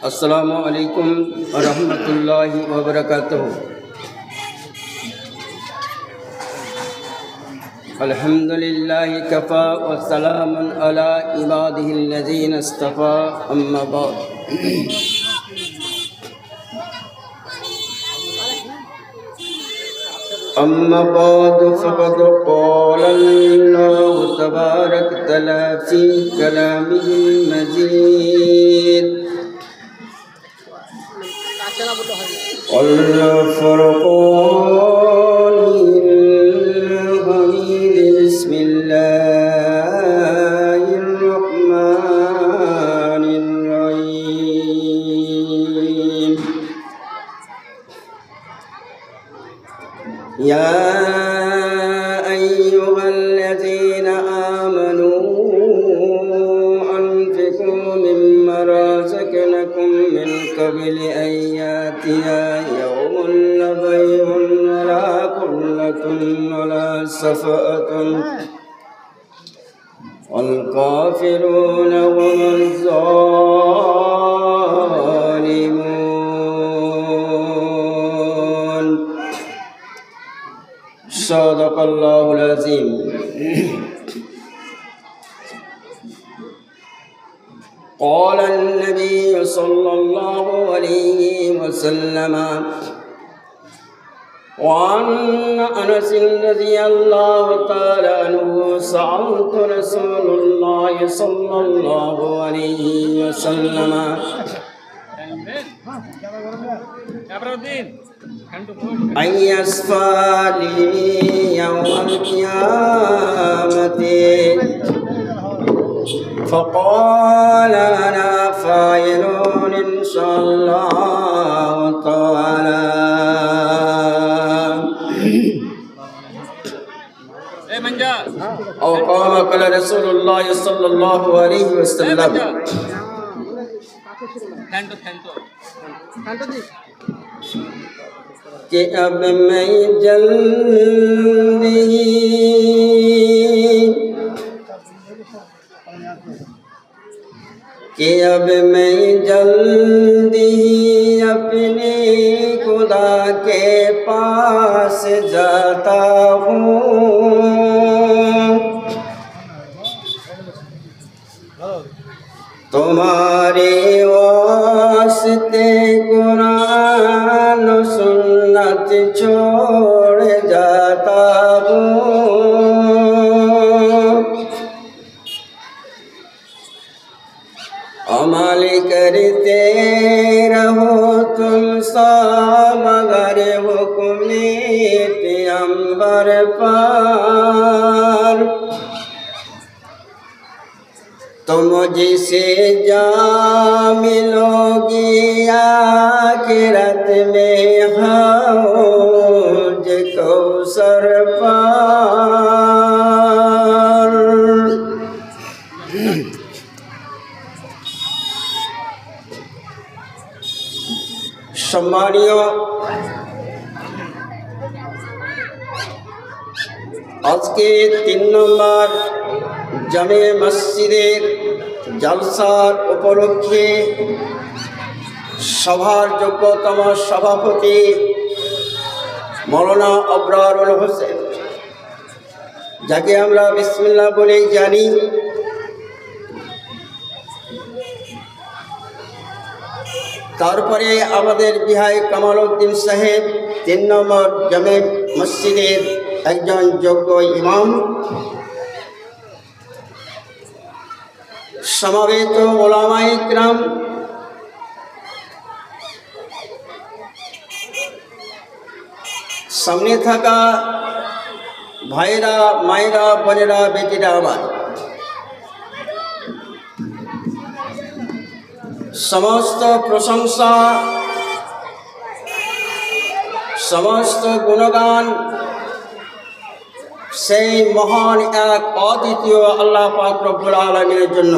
अस्सलामु अलैकुम व रहमतुल्लाहि व बरकातुहू। अल्हम्दुलिल्लाहि कफ़ा व सलामुन अला इबादिहिल्लज़ीना इस्तफ़ा, अम्मा बाद। अम्मा बाद फ़क़द क़ाल अल्लाहु तबारक तआला फ़ी कलामिहिल मजीद वल-फ़ुरक़ानिल हमीद। बिस्मिल्लाहिर रहमानिर रहीम। या अय्युहल्लज़ीना आमनू अनफ़िक़ू मिम्मा रज़क़नाकुम मिन क़ब्लि अन यातिया यौमुन ला बैउन वला ख़ुल्लतुन वला शफ़ाअतुन वल काफ़िरून हुमुज़ ज़ालिमून। सदक़ल्लाहुल अज़ीम। क़ाल अन्नबी सल्लल्लाहु अलैहि वसल्लम वअन अनस रज़ियल्लाहु तआला अन्हु सअलतु रसूलुल्लाह सल्लल्लाहु अलैहि वसल्लम أن يشفع لي يوم القيامة فقال أنا فاعل إن شاء الله تعالى. أو قال قال رسول الله صلى الله عليه وسلم कि अब मैं जल्दी अपने खुदा के पास जाता हूँ। तुम्हारे वास्ते कुरान सुन्नत छोड़ जाता हूँ। अमल करते रहो तुम सब मगर हुक्मे पैगंबर पर। तुम जिसे जा मिलोगी आखिरत में हौज कौसर पर। सम्मानीय आज के 3 নম্বর জামে মসজিদের জলসার উপলক্ষে সভার যোগ্যতম সভাপতি মৌলানা আবরারুল হোসেন, যাকে আমরা বিসমিল্লাহ বলেই জানি, তারপরে আমাদের বিহাই কামাল উদ্দিন সাহেব 3 নম্বর জামে মসজিদের একজন যোগ্য ইমাম, সমাবেত ওলামায়ে কিরাম, সামনে থাকা ভাইরা, মায়েরা, বোনেরা, বেটিরা আমার, সমস্ত প্রশংসা, সমস্ত গুণগান সেই মহান এক অদ্বিতীয় আল্লাহ পাক রব্বুল আলামিনের জন্য,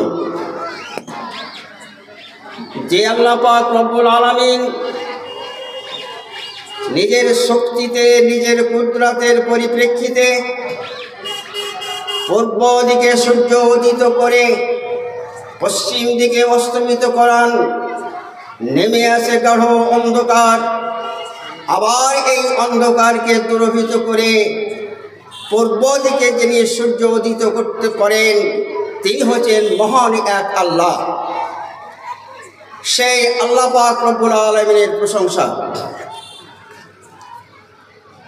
যে আল্লাহ পাক রব্বুল আলামিন নিজের শক্তিতে, নিজের কুদরতের পরিপ্রেক্ষিতে পূর্ব দিকে সূর্য উদিত করে পশ্চিম দিকে অস্তমিত করান, নেমে আসে গাঢ় অন্ধকার, আবার এই অন্ধকারকে দূরভূত করে পূর্ব দিকে যিনি সূর্য উদিত করতে পারেন তিনি হচ্ছেন মহান এক আল্লাহ। সেই আল্লাহ পাক রব্বুল আলামিনের প্রশংসা।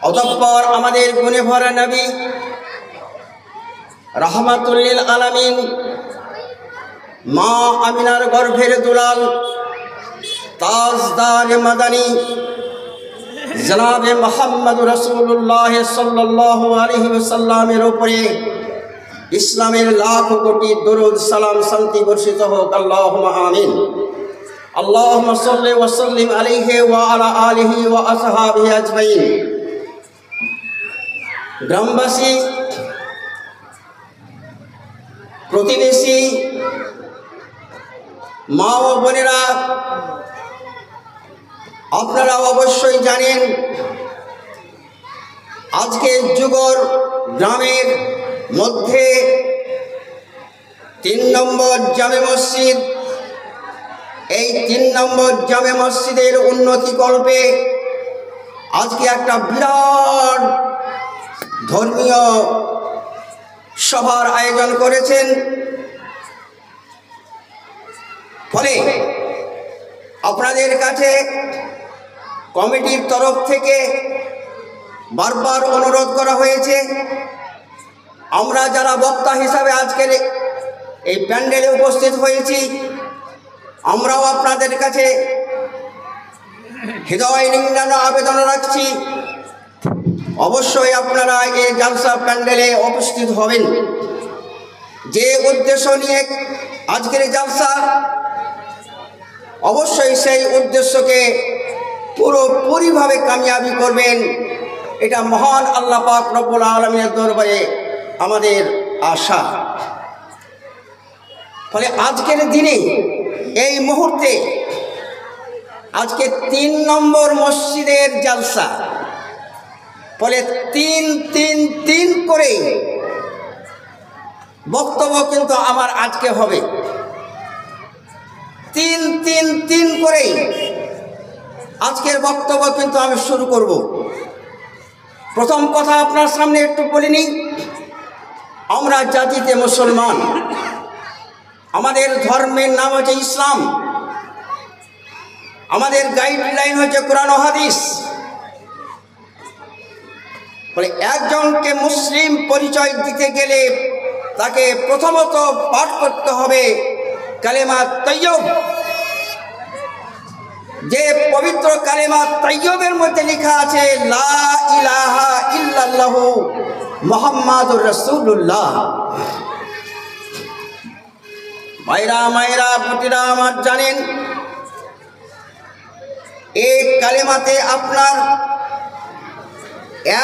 অতঃপর আমাদের গুণে ভরা নবী রাহমাতুল লিল আলামিন, মা আমিনার গর্ভের দুলাল, তাজদার মাদানী জনাবে মুহাম্মদ রাসূলুল্লাহ সাল্লাল্লাহু আলাইহি ওয়াসাল্লামের উপরে ইসলামের লাখ কোটি দরুদ সালাম শান্তি বর্ষিত হোক। আল্লাহুম্মা আমিন। আল্লাহুম্মা সাল্লি ওয়া সাল্লিম আলাইহি ওয়া আলা আলিহি ওয়া আসহাবিহি আজমাইন। গ্রামবাসী, প্রতিবেশী, মা ও বোনেরা, আপনারা অবশ্যই জানেন আজকে যুগর গ্রামের মধ্যে 3 নম্বর জামে মসজিদ, এই 3 নম্বর জামে মসজিদের উন্নতি কল্পে আজকে একটা বিরাট ধর্মীয় সভার আয়োজন করেছেন। ফলে আপনাদের কাছে কমিটির তরফ থেকে বারবার অনুরোধ করা হয়েছে, আমরা যারা বক্তা হিসাবে আজকের এই প্যান্ডেলে উপস্থিত হয়েছি, আমরাও আপনাদের কাছে হৃদয় নিংড়ানো আবেদন রাখছি, অবশ্যই আপনারা এই জালসা প্যান্ডেলে উপস্থিত হবেন। যে উদ্দেশ্য নিয়ে আজকের জালসা, অবশ্যই সেই উদ্দেশ্যকে পুরোপুরিভাবে কামিয়াবি করবেন, এটা মহান আল্লাহ পাক রব্বুল আলামিনের দরবারে আমাদের আশা। ফলে আজকের দিনে এই মুহূর্তে আজকে 3 নম্বর মসজিদের জালসা, ফলে 3 করে বক্তব্য কিন্তু আমার আজকে হবে। 3 করে আজকের বক্তব্য কিন্তু আমি শুরু করব। প্রথম কথা আপনার সামনে একটু বলে নিই, আমরা জাতিতে মুসলমান, আমাদের ধর্মের নাম হচ্ছে ইসলাম, আমাদের গাইডলাইন হচ্ছে কোরআন ও হাদিস। বলে একজনকে মুসলিম পরিচয় দিতে গেলে তাকে প্রথমত পাঠ করতে হবে কালেমা তাইয়্যব, যে পবিত্র কালেমা তাইয়্যবের মধ্যে লেখা আছে লা ইলাহা ইল্লাল্লাহু মুহাম্মাদুর রাসূলুল্লাহ। ভাইরা, মায়েরা, পুতিরা আমার, জানেন এই কালেমাতে আপনার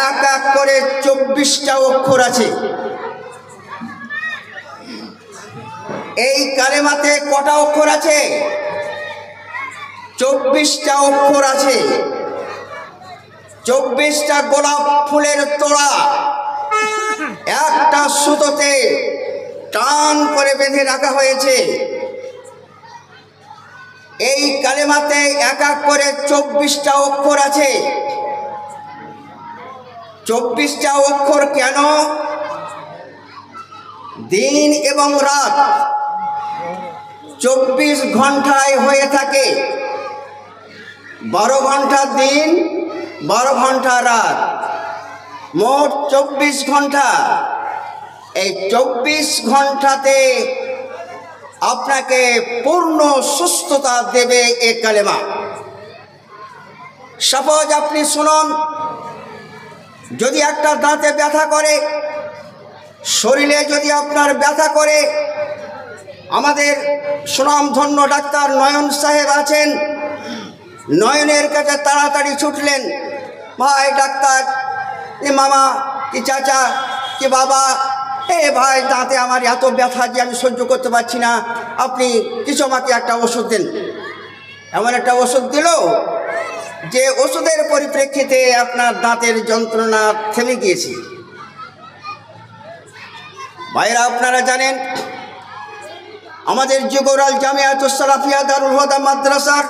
এক এক করে 24টা অক্ষর আছে। এই কালেমাতে কটা অক্ষর আছে? 24টা অক্ষর আছে। 24টা গোলাপ ফুলের তোড়া একটা সুতোতে টান করে বেঁধে রাখা হয়েছে। এই কালেমাতে এক এক করে 24টা অক্ষর আছে। 24টা অক্ষর কেন? দিন এবং রাত 24 ঘন্টায় হয়ে থাকে। 12 ঘন্টা দিন, 12 ঘন্টা রাত, মোট 24 ঘন্টা। এই 24 ঘন্টাতে আপনাকে পূর্ণ সুস্থতা দেবে এ কালেমা। সাপোজ আপনি শুনুন, যদি একটা দাঁতে ব্যথা করে, শরীরে যদি আপনার ব্যথা করে, আমাদের সুনামধন্য ডাক্তার নয়ন সাহেব আছেন, নয়নের কাছে তাড়াতাড়ি ছুটলেন, ভাই ডাক্তার, এ মামা, কি চাচা, কি বাবা, এ ভাই দাঁতে আমার এত ব্যথা যে আমি সহ্য করতে পারছি না, আপনি কিছু আমাকে একটা ওষুধ দেন। এমন একটা ওষুধ দিল যে ওষুধের পরিপ্রেক্ষিতে আপনার দাঁতের যন্ত্রণা থেমে গিয়েছে। ভাইরা আপনারা জানেন, আমাদের যুগরাল জামিয়াতুস সালাফিয়া দারুল হুদা মাদ্রাসার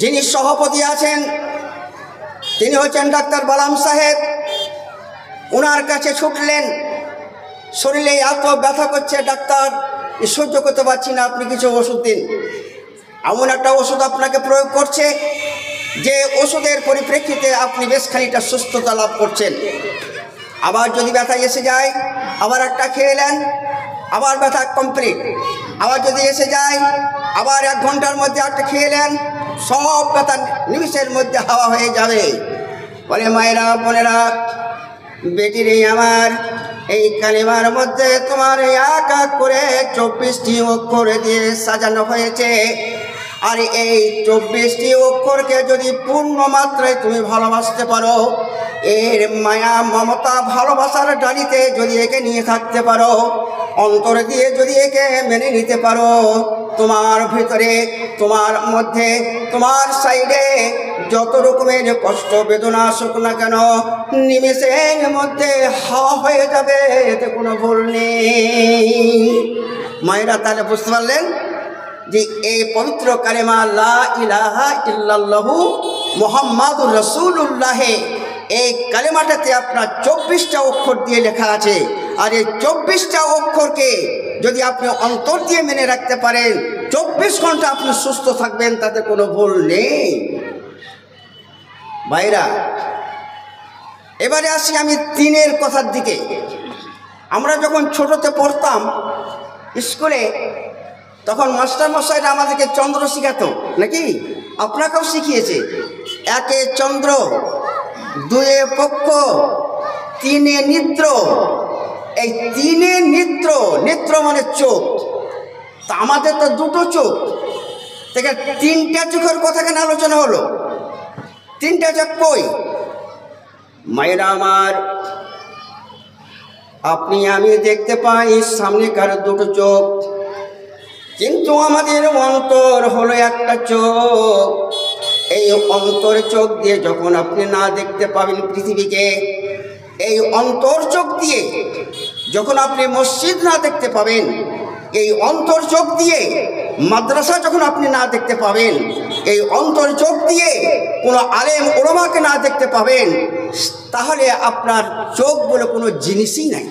যিনি সভাপতি আছেন তিনি হচ্ছেন ডাক্তার বালাম সাহেব। ওনার কাছে ছুটলেন, শরীরে এত ব্যথা করছে ডাক্তার, সহ্য করতে পারছি না, আপনি কিছু ওষুধ দিন। এমন একটা ওষুধ আপনাকে প্রয়োগ করছে যে ওষুধের পরিপ্রেক্ষিতে আপনি বেশ খানিকটা সুস্থতা লাভ করছেন। আবার যদি ব্যথা এসে যায়, আবার একটা খেয়ে নেন, আবার ব্যথা কমপ্লিট। আবার যদি এসে যায়, আবার 1 ঘন্টার মধ্যে একটা খেয়ে নেন, সব ব্যথা নিমিষের মধ্যে হাওয়া হয়ে যাবে। বলে মায়েরা, বোনেরা, বেটিরে আমার, এই কালিমার মধ্যে তোমার এক এক করে 24টি অক্ষর দিয়ে সাজানো হয়েছে। আর এই 24টি অক্ষরকে যদি পূর্ণ মাত্রায় তুমি ভালোবাসতে পারো, এর মায়া মমতা ভালোবাসার ডালিতে যদি একে নিয়ে থাকতে পারো, অন্তর দিয়ে যদি একে মেনে নিতে পারো, তোমার ভিতরে, তোমার মধ্যে, তোমার সাইডে যত রকমের কষ্ট বেদনা আসুক না কেন, নিমেষের মধ্যে হাওয়া হয়ে যাবে, এতে কোনো ভুল নেই। মায়েরা তাহলে বুঝতে পারলেন যে এই পবিত্র কালেমা লা ইলাহা ইল্লাল্লাহু মুহাম্মাদুর রাসূলুল্লাহ, এই কালেমাটাতে আপনার 24টা অক্ষর দিয়ে লেখা আছে। আর এই 24টা অক্ষরকে যদি আপনি অন্তর দিয়ে মেনে রাখতে পারেন, 24 ঘন্টা আপনি সুস্থ থাকবেন, তাতে কোনো ভুল নেই। ভাইরা, এবারে আসি আমি 3-এর কথার দিকে। আমরা যখন ছোটতে পড়তাম স্কুলে, তখন মাস্টারমশাইরা আমাদেরকে চন্দ্র শিখাতো, নাকি? আপনাকেও শিখিয়েছে। 1-এ চন্দ্র, 2-এ পক্ষ, 3-এ নিদ্র। এই 3-এ নিদ্র, নেত্র মানে চোখ। তা আমাদের তো 2টো চোখ, থেকে 3টা চোখের কথা কেন আলোচনা হলো? 3টা চোখ কই? মায়েরা আমার, আপনি আমি দেখতে পাই সামনেকার 2টো চোখ, কিন্তু আমাদের অন্তর হলো একটা চোখ। এই অন্তর চোখ দিয়ে যখন আপনি না দেখতে পাবেন পৃথিবীকে, এই অন্তর চোখ দিয়ে যখন আপনি মসজিদ না দেখতে পাবেন, এই অন্তর চোখ দিয়ে মাদ্রাসা যখন আপনি না দেখতে পাবেন, এই অন্তর চোখ দিয়ে কোনো আলেম ওলামাকে না দেখতে পাবেন, তাহলে আপনার চোখ বলে কোনো জিনিসই নাই।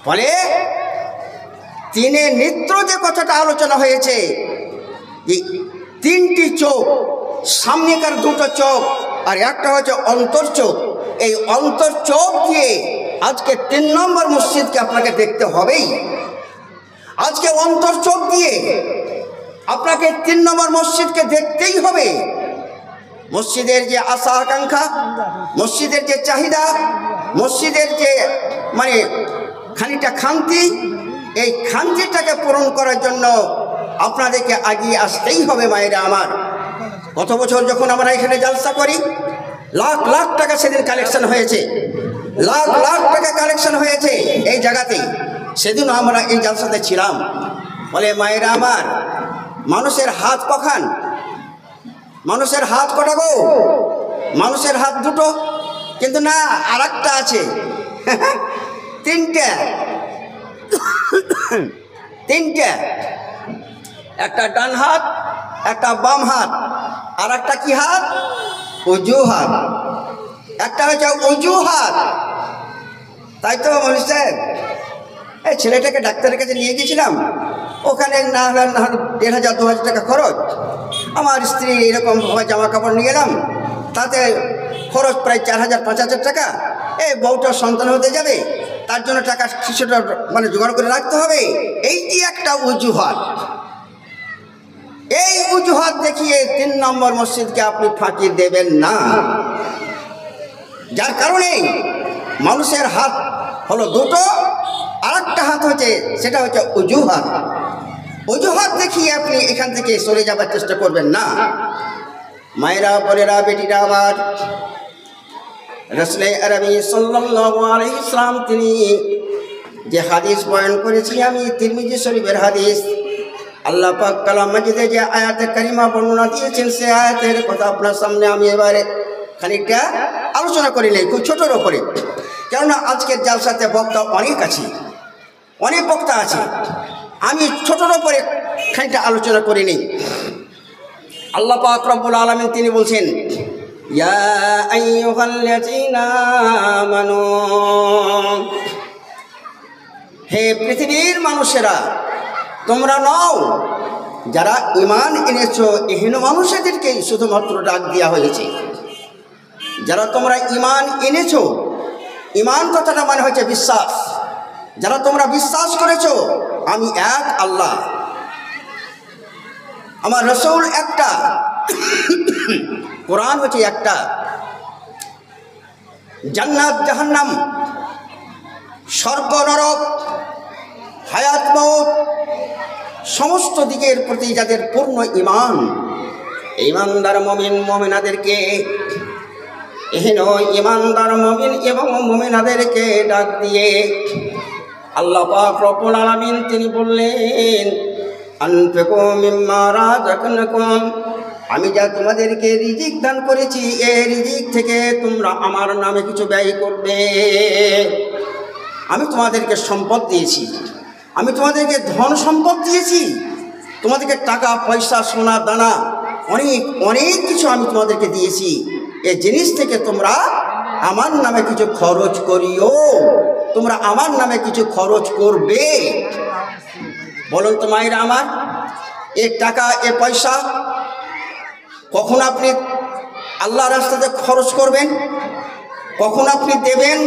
ফলে 3-এ নেত্র যে কথাটা আলোচনা হয়েছে, এই 3টি চোখ, সামনেকার 2টো চোখ আর একটা হচ্ছে অন্তর চোখ। এই অন্তর চোখ দিয়ে আজকে 3 নম্বর মসজিদকে আপনাকে দেখতে হবেই। আজকে অন্তর চোখ দিয়ে আপনাকে 3 নম্বর মসজিদকে দেখতেই হবে। মসজিদের যে আশা আকাঙ্ক্ষা, মসজিদের যে চাহিদা, মসজিদের যে মানে খানিকটা খান্তি, এই খান্তিটাকে পূরণ করার জন্য আপনাদেরকে এগিয়ে আসতেই হবে। মায়েরা আমার, গত বছর যখন আমরা এখানে জালসা করি, লাখ লাখ টাকা সেদিন কালেকশন হয়েছে, লাখ লাখ টাকা কালেকশন হয়েছে এই জায়গাতেই। সেদিনও আমরা এই জালসাতে ছিলাম। বলে মায়েরা আমার, মানুষের হাত কখান? মানুষের হাত কটা গো? মানুষের হাত 2টো, কিন্তু না, আর একটা আছে 3টে। একটা ডান হাত, একটা বাম হাত, আর একটা কি হাত? অজু হাত। একটা হচ্ছে অজু হাত, তাই তো মৌলভী সাহেব? এই ছেলেটাকে ডাক্তারের কাছে নিয়ে গিয়েছিলাম, ওখানে না হলে 1500 2000 টাকা খরচ। আমার স্ত্রী এরকমভাবে জামা কাপড় নিয়ে গেলাম, তাতে খরচ প্রায় 4000 5000 টাকা। এই বউটার সন্তান হতে যাবে, তার জন্য টাকা কিছুটা মানে জোগাড় করে রাখতে হবে। এইটি একটা অজুহাত। এই অজুহাত দেখিয়ে 3 নম্বর মসজিদকে আপনি ফাঁকি দেবেন না। যার কারণে মানুষের হাত হলো দুটো, আরেকটা হাত হচ্ছে সেটা হচ্ছে অজুহাত। অজুহাত দেখিয়ে আপনি এখান থেকে সরে যাবার চেষ্টা করবেন না। মায়েরা, বোনেরা, বেটিরা আমার, রাসূল আরবি সাল্লাল্লাহু আলাইহি ওয়াসাল্লাম তিনি যে হাদিস বয়ান করেছি আমি, তিরমিজি শরীফের হাদিস, আল্লাহ পাক কালাম মাজিদে যে আয়াতে কারিমা বর্ণনা দিয়েছেন, সে আয়াতের কথা আপনার সামনে আমি এবারে খানিকটা আলোচনা করি নেই, খুব ছোটোর ওপরে। কেননা আজকের জালসাতে বক্তা অনেক আছে, অনেক বক্তা আছে, আমি ছোটোর ওপরে খানিকটা আলোচনা করি নেই। আল্লাহ পাক রব্বুল আলামিন তিনি বলছেন, ইয়া আইয়ুহাল্লাযীনা আমানু, হে পৃথিবীর মানুষেরা, তোমরা নও যারা ঈমান এনেছো, এহেন মানুষদেরকেই শুধুমাত্র ডাক দেওয়া হয়েছে। যারা তোমরা ঈমান এনেছো, ঈমান কথাটা মানে হচ্ছে বিশ্বাস। যারা তোমরা বিশ্বাস করেছো আমি এক আল্লাহ, আমার রাসূল একটা, কোরআন হচ্ছে একটা, জান্নাত জাহান্নাম, স্বর্গ নরক, হায়াত মওত, সমস্ত দিকের প্রতি যাদের পূর্ণ ঈমান, ঈমানদার মুমিন মুমিনাদেরকে, এহেন ঈমানদার মুমিন এবং মুমিনাদেরকে ডাক দিয়ে আল্লাহ পাক রব্বুল আলামিন তিনি বললেন, আনফিকু মিম্মা রাযাকনাকুম, আমি যা তোমাদেরকে রিজিক দান করেছি, এই রিজিক থেকে তোমরা আমার নামে কিছু ব্যয় করবে। আমি তোমাদেরকে সম্পদ দিয়েছি, আমি তোমাদেরকে ধন সম্পদ দিয়েছি, তোমাদেরকে টাকা পয়সা সোনা দানা অনেক অনেক কিছু আমি তোমাদেরকে দিয়েছি। এই জিনিস থেকে তোমরা আমার নামে কিছু খরচ করিও, তোমরা আমার নামে কিছু খরচ করবে। বলুন তো মায়েরা আমার, এ টাকা এ পয়সা কখন আপনি আল্লাহর রাস্তাতে খরচ করবেন, কখন আপনি দেবেন,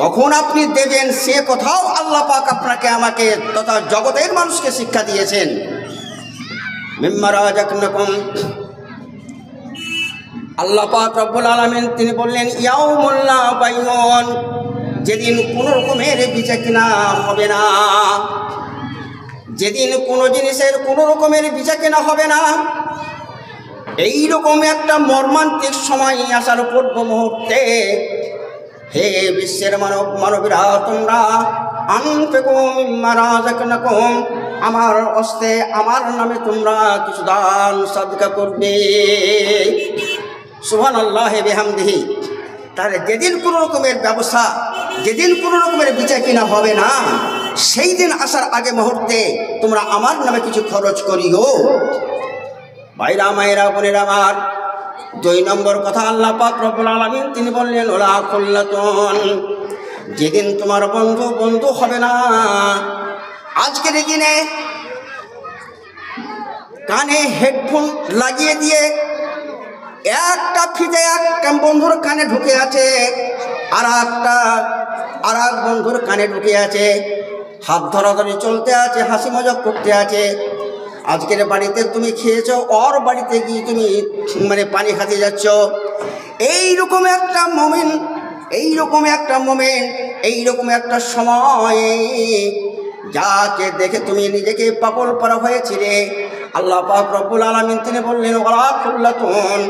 কখন আপনি দেবেন, সে কথাও আল্লাহ পাক আপনাকে আমাকে তথা জগতের মানুষকে শিক্ষা দিয়েছেন। মিম্মা রাযাকনাকুম, আল্লাহ পাক রব্বুল আলামিন তিনি বললেন, ইয়াউমুল লা বাইউন, যেদিন কোনো রকমের বেচা কিনা হবে না, যেদিন কোনো জিনিসের কোনো রকমের বেচা কিনা হবে না। এইরকম একটা মর্মান্তিক সময় আসার পূর্ব মুহূর্তে হে বিশ্বের মানবীরা, তোমরা আনফিকু মিম্মা রাযাকনাকুম, আমার হস্তে আমার নামে তোমরা কিছু দান সাদকা করবে। সুবহানাল্লাহি বিহামদিহি। তাহলে যেদিন কোনো রকমের ব্যবসা, যেদিন কোনো রকমের বেচা কিনা হবে না, সেই দিন আসার আগে মুহূর্তে তোমরা আমার নামে কিছু খরচ করিও। ভাইরা মায়েরা বোনেরা আমার, 2 নম্বর কথা আল্লাহ পাক রব্বুল আলামিন তিনি বললেন, ওলা খুল্লাতুন, যেদিন তোমার বন্ধু বন্ধু হবে না। আজকের দিনে কানে হেডফোন লাগিয়ে দিয়ে একটা ফিতে এক বন্ধুর কানে ঢুকে আছে, আর এক বন্ধুর কানে ঢুকে আছে, হাত ধরাধরি চলতে আছে, হাসি মজাক করতে আছে। আজকের বাড়িতে তুমি খেয়েছো, ওর বাড়িতে গিয়ে তুমি মানে পানি খাতে যাচ্ছ। এইরকম একটা মোমেন্ট, এইরকম একটা মোমেন্ট, এইরকম একটা সময় যাকে দেখে তুমি নিজেকে পাগল পারা হয়েছিলে, আল্লাহ পাক রব্বুল আলামিন তিনি বললেন, ওয়ালা খুল্লাতুন,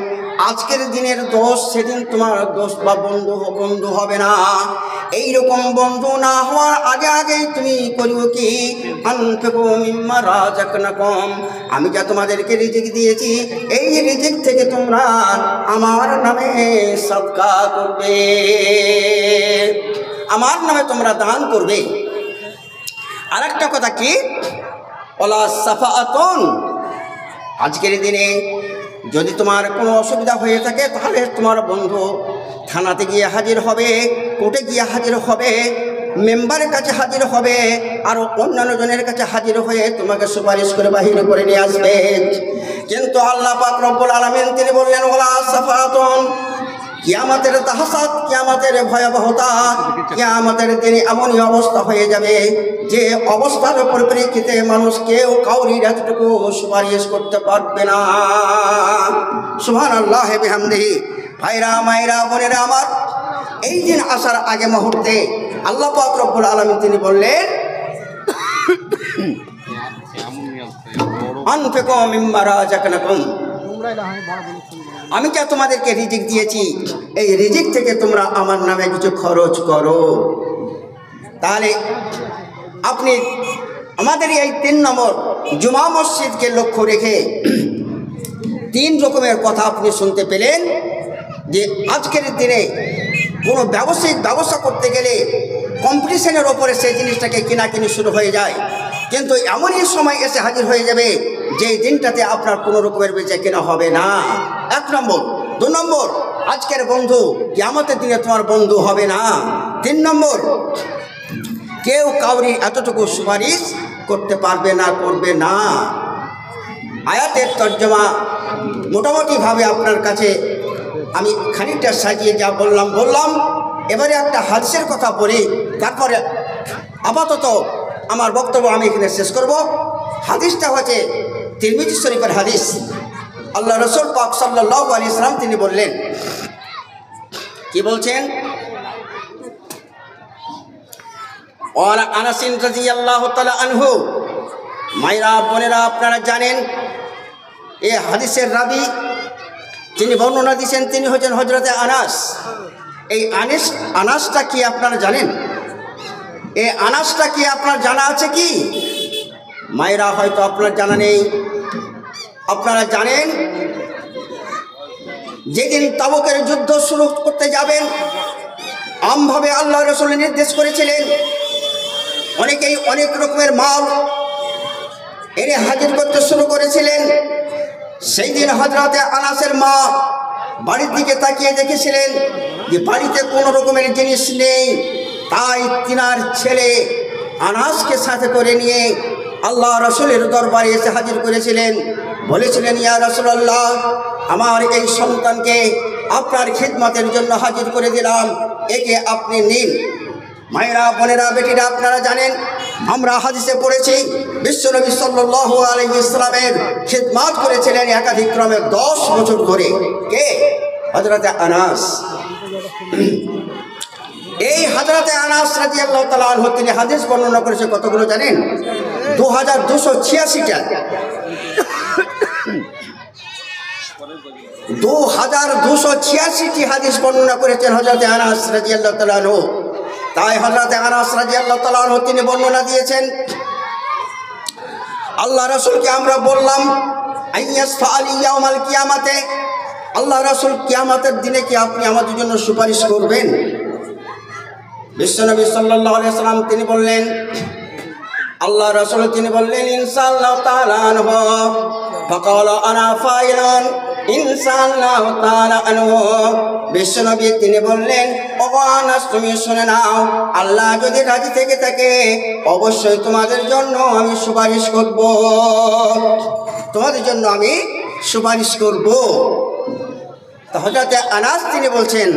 আজকের দিনের দোষ সেদিন তোমার দোষ বা বন্ধু হবে না। এইরকম বন্ধু না হওয়ার আগে আগেই তুমি করিও কি, আনফিকু মিম্মা রাযাকনাকুম, আমি যা তোমাদেরকে রিজিক দিয়েছি, এই রিজিক থেকে তোমরা আমার নামে সদকা করবে, আমার নামে তোমরা দান করবে। আরেকটা কথা কি, ওয়ালা সাফাআতুন, আজকের দিনে যদি তোমার কোনো অসুবিধা হয়ে থাকে, তাহলে তোমার বন্ধু থানাতে গিয়ে হাজির হবে, কোর্টে গিয়ে হাজির হবে, মেম্বারের কাছে হাজির হবে আর অন্যান্য জনের কাছে হাজির হয়ে তোমাকে সুপারিশ করে বাহির করে নিয়ে আসবে। কিন্তু আল্লাহ পাক রব্বুল আলামিন তিনি বললেন ওয়ালা সাফাতুন, কিয়ামতের তাহসাত, কিয়ামতের ভয়াবহতা, কিয়ামতের দিনে এমনই অবস্থা হয়ে যাবে যে অবস্থার পরিপ্রেক্ষিতে মানুষ কেউ কাউরির এতটুকু সুপারিশ করতে পারবে না। সুবহানাল্লাহ বিহামদিহি। ভাইরা মায়েরা বোনেরা আমার, এই দিন আসার আগে মুহূর্তে আল্লাহ পাক রব্বুল আলামিন তিনি বললেন আনফিকু মিম্মা রাযাকনাকুম, আমি যা তোমাদেরকে রিজিক দিয়েছি এই রিজিক থেকে তোমরা আমার নামে কিছু খরচ করো। তাহলে আপনি আমাদের এই 3 নম্বর জুমা মসজিদকে লক্ষ্য রেখে 3 রকমের কথা আপনি শুনতে পেলেন যে আজকের দিনে কোনো ব্যবসায়িক ব্যবসা করতে গেলে কম্পিটিশনের ওপরে সেই জিনিসটাকে কিনাকিনি শুরু হয়ে যায়, কিন্তু এমনই সময় এসে হাজির হয়ে যাবে যে দিনটাতে আপনার কোনো রকমের বেচা কেনা হবে না। 1 নম্বর। 2 নম্বর, আজকের বন্ধু কিয়ামতের দিনে তোমার বন্ধু হবে না। 3 নম্বর, কেউ কাউরি এতটুকু সুপারিশ করতে পারবে না, করবে না। আয়াতের তর্জমা মোটামুটিভাবে আপনার কাছে আমি খানিকটা সাজিয়ে যা বললাম। এবারে একটা হাদিসের কথা বলি, তারপরে আপাতত আমার বক্তব্য আমি এখানে শেষ করব। হাদিসটা হচ্ছে তিরমিজি শরীফের হাদিস। আল্লাহ রাসূল পাক সাল্লাল্লাহু আলাইহি সাল্লাম তিনি বললেন, কি বলছেন? ওয়া আনাস রাদিয়াল্লাহু তাআলা আনহু। মায়েরা বোনেরা আপনারা জানেন এই হাদিসের রাবি যিনি বর্ণনা দিয়েছেন তিনি হচ্ছেন হযরতে আনাস। এই আনাসটা কি আপনারা জানেন? এই আনাসটা কি আপনার জানা আছে কি? মায়েরা হয়তো আপনার জানা নেই। আপনারা জানেন যেদিন তাবুকের যুদ্ধ শুরু করতে যাবেন আমভাবে আল্লাহ রাসূল নির্দেশ করেছিলেন, অনেকেই অনেক রকমের মাল এনে হাজির করতে শুরু করেছিলেন। সেই দিন হযরতে আনাসের মা বাড়ির দিকে তাকিয়ে দেখেছিলেন যে বাড়িতে কোনো রকমের জিনিস নেই, তাই তিনার ছেলে আনাসকে সাথে করে নিয়ে আল্লাহ রাসূলের দরবারে এসে হাজির করেছিলেন। বলেছিলেন, ইয়া রাসূলুল্লাহ, আমার এই সন্তানকে আপনার খিদমতের জন্য হাজির করে দিলাম, একে আপনি নিন। মায়েরা বোনেরা বেটিরা আপনারা জানেন আমরা হাদিসে পড়েছি বিশ্বনবী সাল্লাল্লাহু আলাইহি ওয়াসাল্লামের খিদমত করেছিলেন একাধিক ক্রমে 10 বছর ধরে। কে? হযরতে আনাস। এই হযরতে আনাস রাদিয়াল্লাহু তাআলা আনহু তিনি হাদিস বর্ণনা করেছে কতগুলো জানেন? 2286টা। 2286টি হাদিস বর্ণনা করেছেন হযরতে আনাস রাদিয়াল্লাহু তাআলা আনহু। তাই হযরতে আনাস রাদিয়াল্লাহু তাআলা আনহু তিনি বর্ণনা দিয়েছেন, আল্লাহ রাসূলকে আমরা বললাম আইয়াসফা আলী ইয়াউমাল কিয়ামাতে, আল্লাহ রাসূল কিয়ামতের দিনে কি আপনি আমাদের জন্য সুপারিশ করবেন? বিশ্বনবী সাল্লাল্লাহু আলাইহি সাল্লাম তিনি বললেন, আল্লাহ রাসূল তিনি বললেন ইনশাআল্লাহ তাআলা আনহু। ফাকালা আনা ফাইলুন ইনশাআল্লাহ তাআলা আনহু। বিশ্বনবী তিনি বললেন, ও আনাস তুমি শুনে নাও, আল্লাহ যদি রাজি থেকে থাকে অবশ্যই তোমাদের জন্য আমি সুপারিশ করব, তোমাদের জন্য আমি সুপারিশ করব। তো হযরতে আনাস তিনি বলছেন,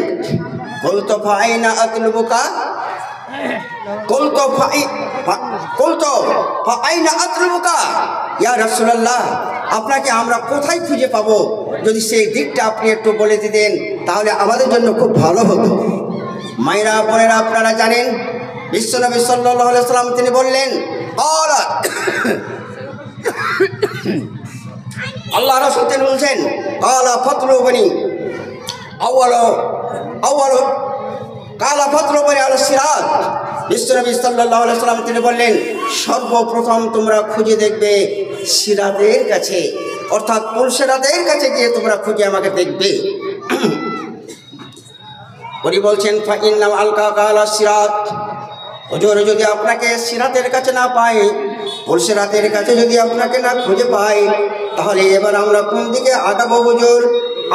কুলতু ফাইনা আতলুবুকা, কুলতু ফাইনা আতলুবুকা ইয়া রাসূলুল্লাহ, আপনাকে আমরা কোথায় খুঁজে পাবো? যদি সেই দিকটা আপনি একটু বলে দিতেন তাহলে আমাদের জন্য খুব ভালো হতো। মায়েরা বোনেরা আপনারা জানেন বিশ্বনবী সাল্লাল্লাহু আলাইহি সাল্লাম তিনি বললেন, আল্লাহ রাসূল তিনি বলছেন, কালা ফাতলুবনি আউয়ালু কালা ফাতলুবনি আলা সিরাত। বিশ্বনবী সাল্লাল্লাহু আলাইহি সাল্লাম তিনি বললেন, সর্বপ্রথম তোমরা খুঁজে দেখবে সিরাতের কাছে, অর্থাৎ পুলসিরাতের কাছে গিয়ে তোমরা খুঁজে আমাকে দেখবে। উনি বলছেন, ফাইন্না আলকা কালা সিরাত, হুজুর যদি আপনাকে সিরাতের কাছে না পাই, পুলসিরাতের কাছে যদি আপনাকে না খুঁজে পাই, তাহলে এবার আমরা কোন দিকে আগাবো হুজুর?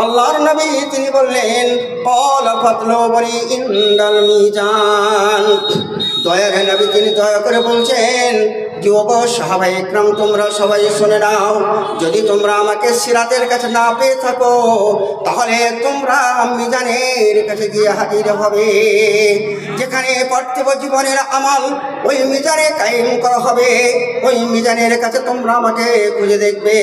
আল্লাহর নবী তিনি বললেন, ক্বালা ফাতলুবনি ইনদাল মিজান। দয়ার নবী তিনি দয়া করে বলছেন, যুবক সাহাবায়ে ইকরাম তোমরা সবাই শুনে নাও, যদি তোমরা আমাকে সিরাতের কাছে না পেয়ে থাকো তাহলে তোমরা মিজানের কাছে গিয়ে হাজির হবে, যেখানে পার্থিব জীবনের আমাল ওই মিজানে কায়েম করা হবে। ওই মিজানের কাছে তোমরা আমাকে খুঁজে দেখবে।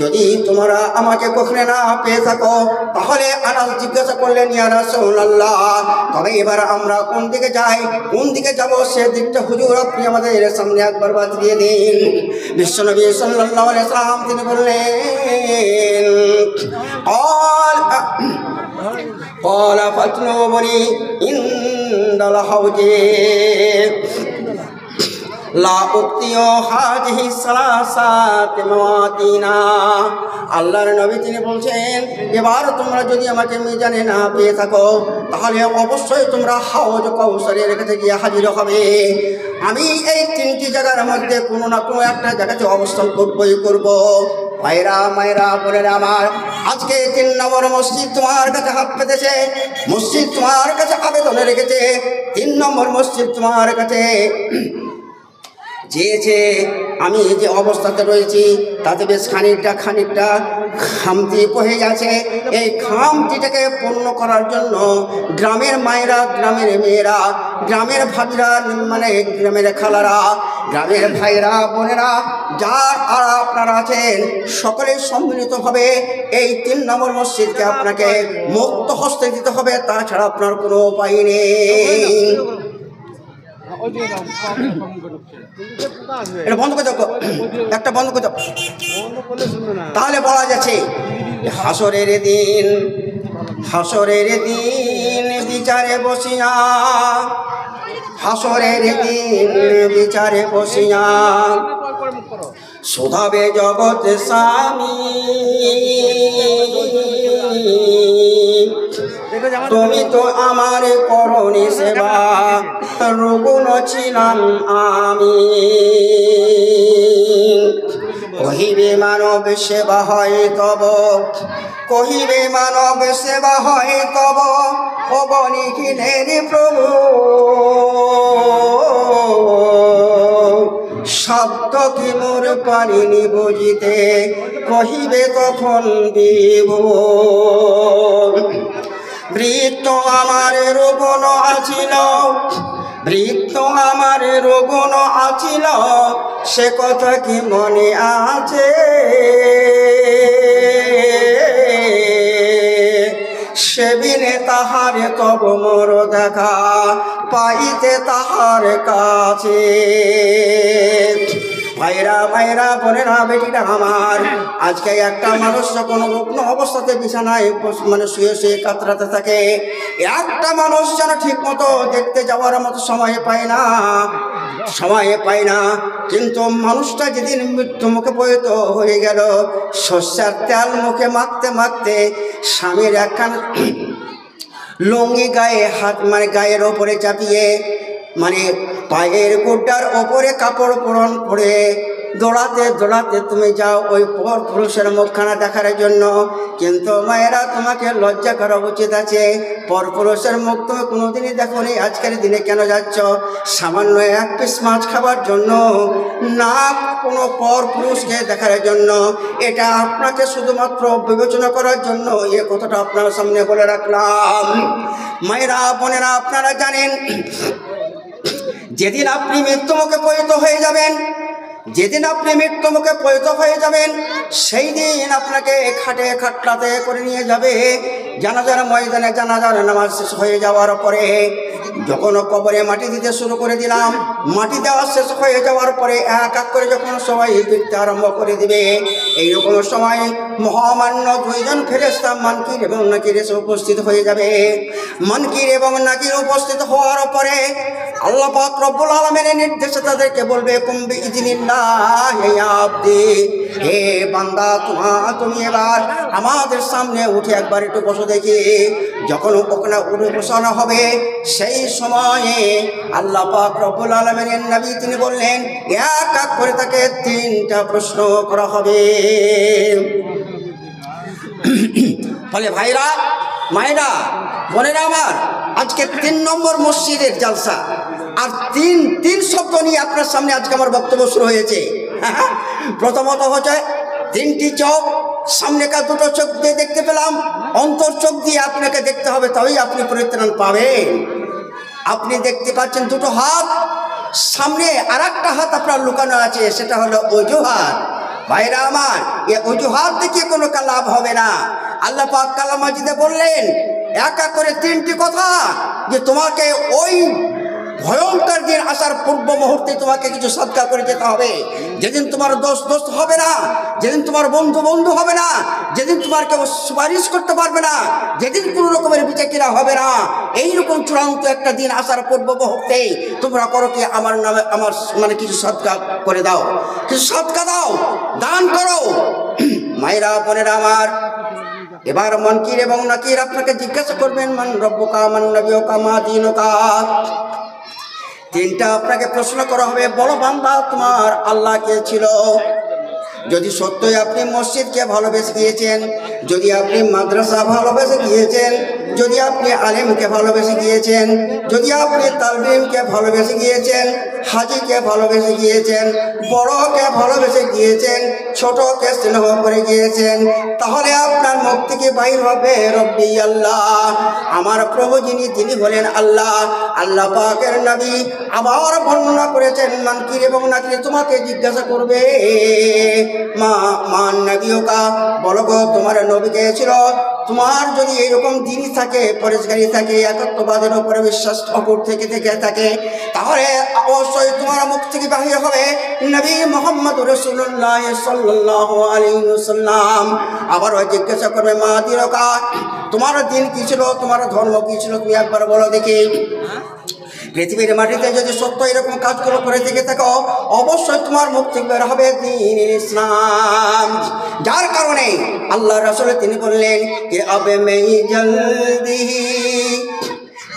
যদি তোমরা আমাকে কখনো না পেয়ে থাকো তাহলে আনাস জিজ্ঞাসা করলেন, ইয়া রাসূলুল্লাহ, তবে এবার আমরা কোন দিকে যাই, কোন দিকে যাব সে দিকটা হুজুর আপনি আমাদের সামনে একবার বাতলিয়ে দিন। বিশ্বনবী সাল্লাল্লাহু আলাইহি ওয়াসাল্লাম তিনি বললেন, قال فاطلبني عند الحوض লা উক্তিও হাজিহি সালাসাত মাওয়াতিনা। আল্লাহর নবী তিনি বলছেন, এবার তোমরা যদি আমাকে মিজানে না পেয়ে থাকো তাহলে অবশ্যই তোমরা হাউজ কাউসারের কাছে গিয়ে হাজির হবে। আমি এই তিনটি জায়গার মধ্যে কোনো না কোনো একটা জায়গাতে অবস্থান করবই করব। মায়েরা বোনেরা আমার, আজকে 3 নম্বর মসজিদ তোমার কাছে হাত পেতেছে, মসজিদ তোমার কাছে আবেদন রেখেছে, 3 নম্বর মসজিদ তোমার কাছে চেয়েছে। আমি যে অবস্থাতে রয়েছি তাতে বেশ খানিকটা খামতি হয়ে গেছে। এই খামতিটাকে পূর্ণ করার জন্য গ্রামের মায়েরা, গ্রামের মেয়েরা, গ্রামের ভাবিরা, মানে গ্রামের খালারা, গ্রামের ভাইরা বোনেরা আর আপনারা আছেন সকলে সম্মিলিতভাবে এই 3 নম্বর মসজিদকে আপনাকে মুক্ত হস্তে দিতে হবে, তাছাড়া আপনার কোনো উপায় নেই। এটা বন্ধ করে দাও, একটা বন্ধ করে দাও, তাহলে বলা যাচ্ছে হাসরের দিন বিচারে বসিয়া, হাসরের দিন বিচারে বসিয়া শোধাবে জগৎ স্বামী, তুমি তো আমার করনি সেবা, রুগুণ ছিলাম আমি। কহিবে মানব সেবা হয় তব, কহিবে মানব সেবা হয় তব, অবনিখিলের প্রভু শব্দ কি মোর পারিনি বুঝিতে, কহিবে তখন দিব। বৃত্ত আমার রোগন আছিল, বৃত্ত আমার রোগন আছিল, সে কথা কি মনে আছে, সেবিনে তাহার তব মোর দেখা পাইতে তাহার কাছে। ভাইরা বোনেরা বেটিরা আমার, আজকে একটা মানুষ যখন রুগ্ন অবস্থাতে বিছানায় মানে শুয়ে কাতরাতে থাকে, একটা মানুষ যেন ঠিক মতো দেখতে যাওয়ার মতো সময় পায় না। কিন্তু মানুষটা যেদিন মৃত্যু মুখে পতিত হয়ে গেল, শস্যার তেল মুখে মাখতে মাখতে স্বামীর একখান লুঙ্গি গায়ে হাত মানে গায়ের ওপরে চাপিয়ে, মানে পায়ের গোড্ডার ওপরে কাপড় পরন করে দৌড়াতে দৌড়াতে তুমি যাও ওই পর পুরুষের মুখখানা দেখার জন্য। কিন্তু মায়েরা, তোমাকে লজ্জা করা উচিত আছে। পর পুরুষের মুখ তুমি কোনোদিনই দেখো নি, আজকের দিনে কেন যাচ্ছ সামান্য 1 পিস মাছ খাবার জন্য, না কোনো পর পুরুষকে দেখার জন্য? এটা আপনাকে শুধুমাত্র বিবেচনা করার জন্য এ কথাটা আপনার সামনে বলে রাখলাম। মায়েরা বোনেরা, আপনারা জানেন যেদিন আপনি মৃত্যুমুখে পতিত হয়ে যাবেন, যেদিন আপনি মৃত্যুমুখে পতিত হয়ে যাবেন, সেই দিন আপনাকে খাটে খাটলাতে করে নিয়ে যাবে জানাজার ময়দানে। জানাজার নামাজ শেষ হয়ে যাওয়ার পরে যখন কবরে মাটি দিতে শুরু করে দিলাম, মাটি দেওয়া শেষ হয়ে যাওয়ার পরে এক এক করে যখন সবাই ফিরতে আরম্ভ করে দিবে, এইরকম সময় মহামান্য 2 জন ফেরেশতা মুনকির এবং নাকির এসে উপস্থিত হয়ে যাবে। মুনকির এবং নাকির উপস্থিত হওয়ার পরে আল্লাহ পাক রব্বুল আলামিনের নির্দেশে তাদেরকে বলবে, কুম বিইজনিল্লাহ ইয়া আবদি, হে বান্দা তুমি এবার আমাদের সামনে উঠে একবার একটু বসো দেখি। যখন ওখানে উঠে বসানো হবে, সেই সময়ে আল্লাহ পাক রব্বুল আলামিনের নবী তিনি বললেন, এক এক করে তাকে 3টা প্রশ্ন করা হবে। ফলে ভাইরা, মায়েরা, বোনেরা আমার, আজকে 3 নম্বর মসজিদের জালসা। আর তিন শব্দ নিয়ে আপনার সামনে আজকে আমার বক্তব্য শুরু হয়েছে। প্রথমত হচ্ছে তিনটি চোখ, সামনেকার দুটো চোখ দিয়ে দেখতে পেলাম, অন্তর চোখ দিয়ে আপনাকে দেখতে হবে, তবেই আপনি পরিত্রাণ পাবেন। আপনি দেখতে পাচ্ছেন দুটো হাত, সামনে আর একটা হাত আপনার লুকানো আছে, সেটা হলো অজুহাত। ভাইরা আমার, এ অজুহাত দেখে কোনো লাভ হবে না। আল্লাহ পাক কালাম মাজিদে বললেন একা করে তিনটি কথা, যে তোমাকে ওই ভয়ঙ্কর দিন আসার পূর্ব মুহূর্তে তোমাকে কিছু সদকা করে যেতে হবে। যেদিন তোমার দোস্ত হবে না, যেদিন তোমার বন্ধু হবে না, যেদিন তোমার কেউ সুপারিশ করতে পারবে না, যেদিন কোনো রকমের বিচাকিরা হবে না, এইরকম চূড়ান্ত একটা দিন আসার পূর্ব মুহূর্তে তোমরা করো কি আমার নামে আমার মানে কিছু সদকা করে দাও, কিছু সদকা দাও, দান করো। মায়েরা বোনেরা আমার, এবার মনকির এবং নাকির আপনাকে জিজ্ঞাসা করবেন মান রব্বুকা মান নবিয়ুকা মা দীনুকা। তিনটা আপনাকে প্রশ্ন করা হবে, বলো বান্দা তোমার আল্লাহ কে ছিল। যদি সত্যই আপনি মসজিদকে ভালোবেসে গিয়েছেন, যদি আপনি মাদ্রাসা ভালোবেসে গিয়েছেন, যদি আপনি আলেমকে ভালোবেসে গিয়েছেন, যদি আপনি তালবিমকে ভালোবেসে গিয়েছেন, হাজিকে ভালোবেসে গিয়েছেন, বড়কে ভালোবেসে গিয়েছেন, ছোটকে স্নেহ করে গিয়েছেন, তাহলে আপনার মুখ থেকে বাইর হবে রব্বি আল্লাহ, আমার প্রভু যিনি তিনি হলেন আল্লাহ। আল্লাহ পাকের নবী আবার বর্ণনা করেছেন মানকির এবং নাকির তোমাকে জিজ্ঞাসা করবে মান নবিয়ুকা, বলো গো তোমার নবী কে ছিল। তোমার যদি এইরকম জিনিস থাকে, পরেশগারি থাকে, একত্ববাদের উপরে বিশ্বাস অপর থেকে থাকে, তাহলে অবশ্যই তোমার মুখ থেকে বাহির হবে নবী মুহাম্মদ রাসূলুল্লাহ সাল্লাল্লাহু আলাইহি ওয়াসাল্লাম। আবার জিজ্ঞাসা করবে মা দীনুকা, তোমার দিন কি ছিল, তোমার ধর্ম কি ছিল, তুমি একবার বলো দেখি। পৃথিবীর মাটিতে যদি সত্য এরকম কাজগুলো করে থেকে থাকো, অবশ্যই তোমার মুখ থেকে বের হবে দ্বীন ইসলাম। যার কারণে আল্লাহ রাসূল তিনি বললেন কে আবে মে জলদি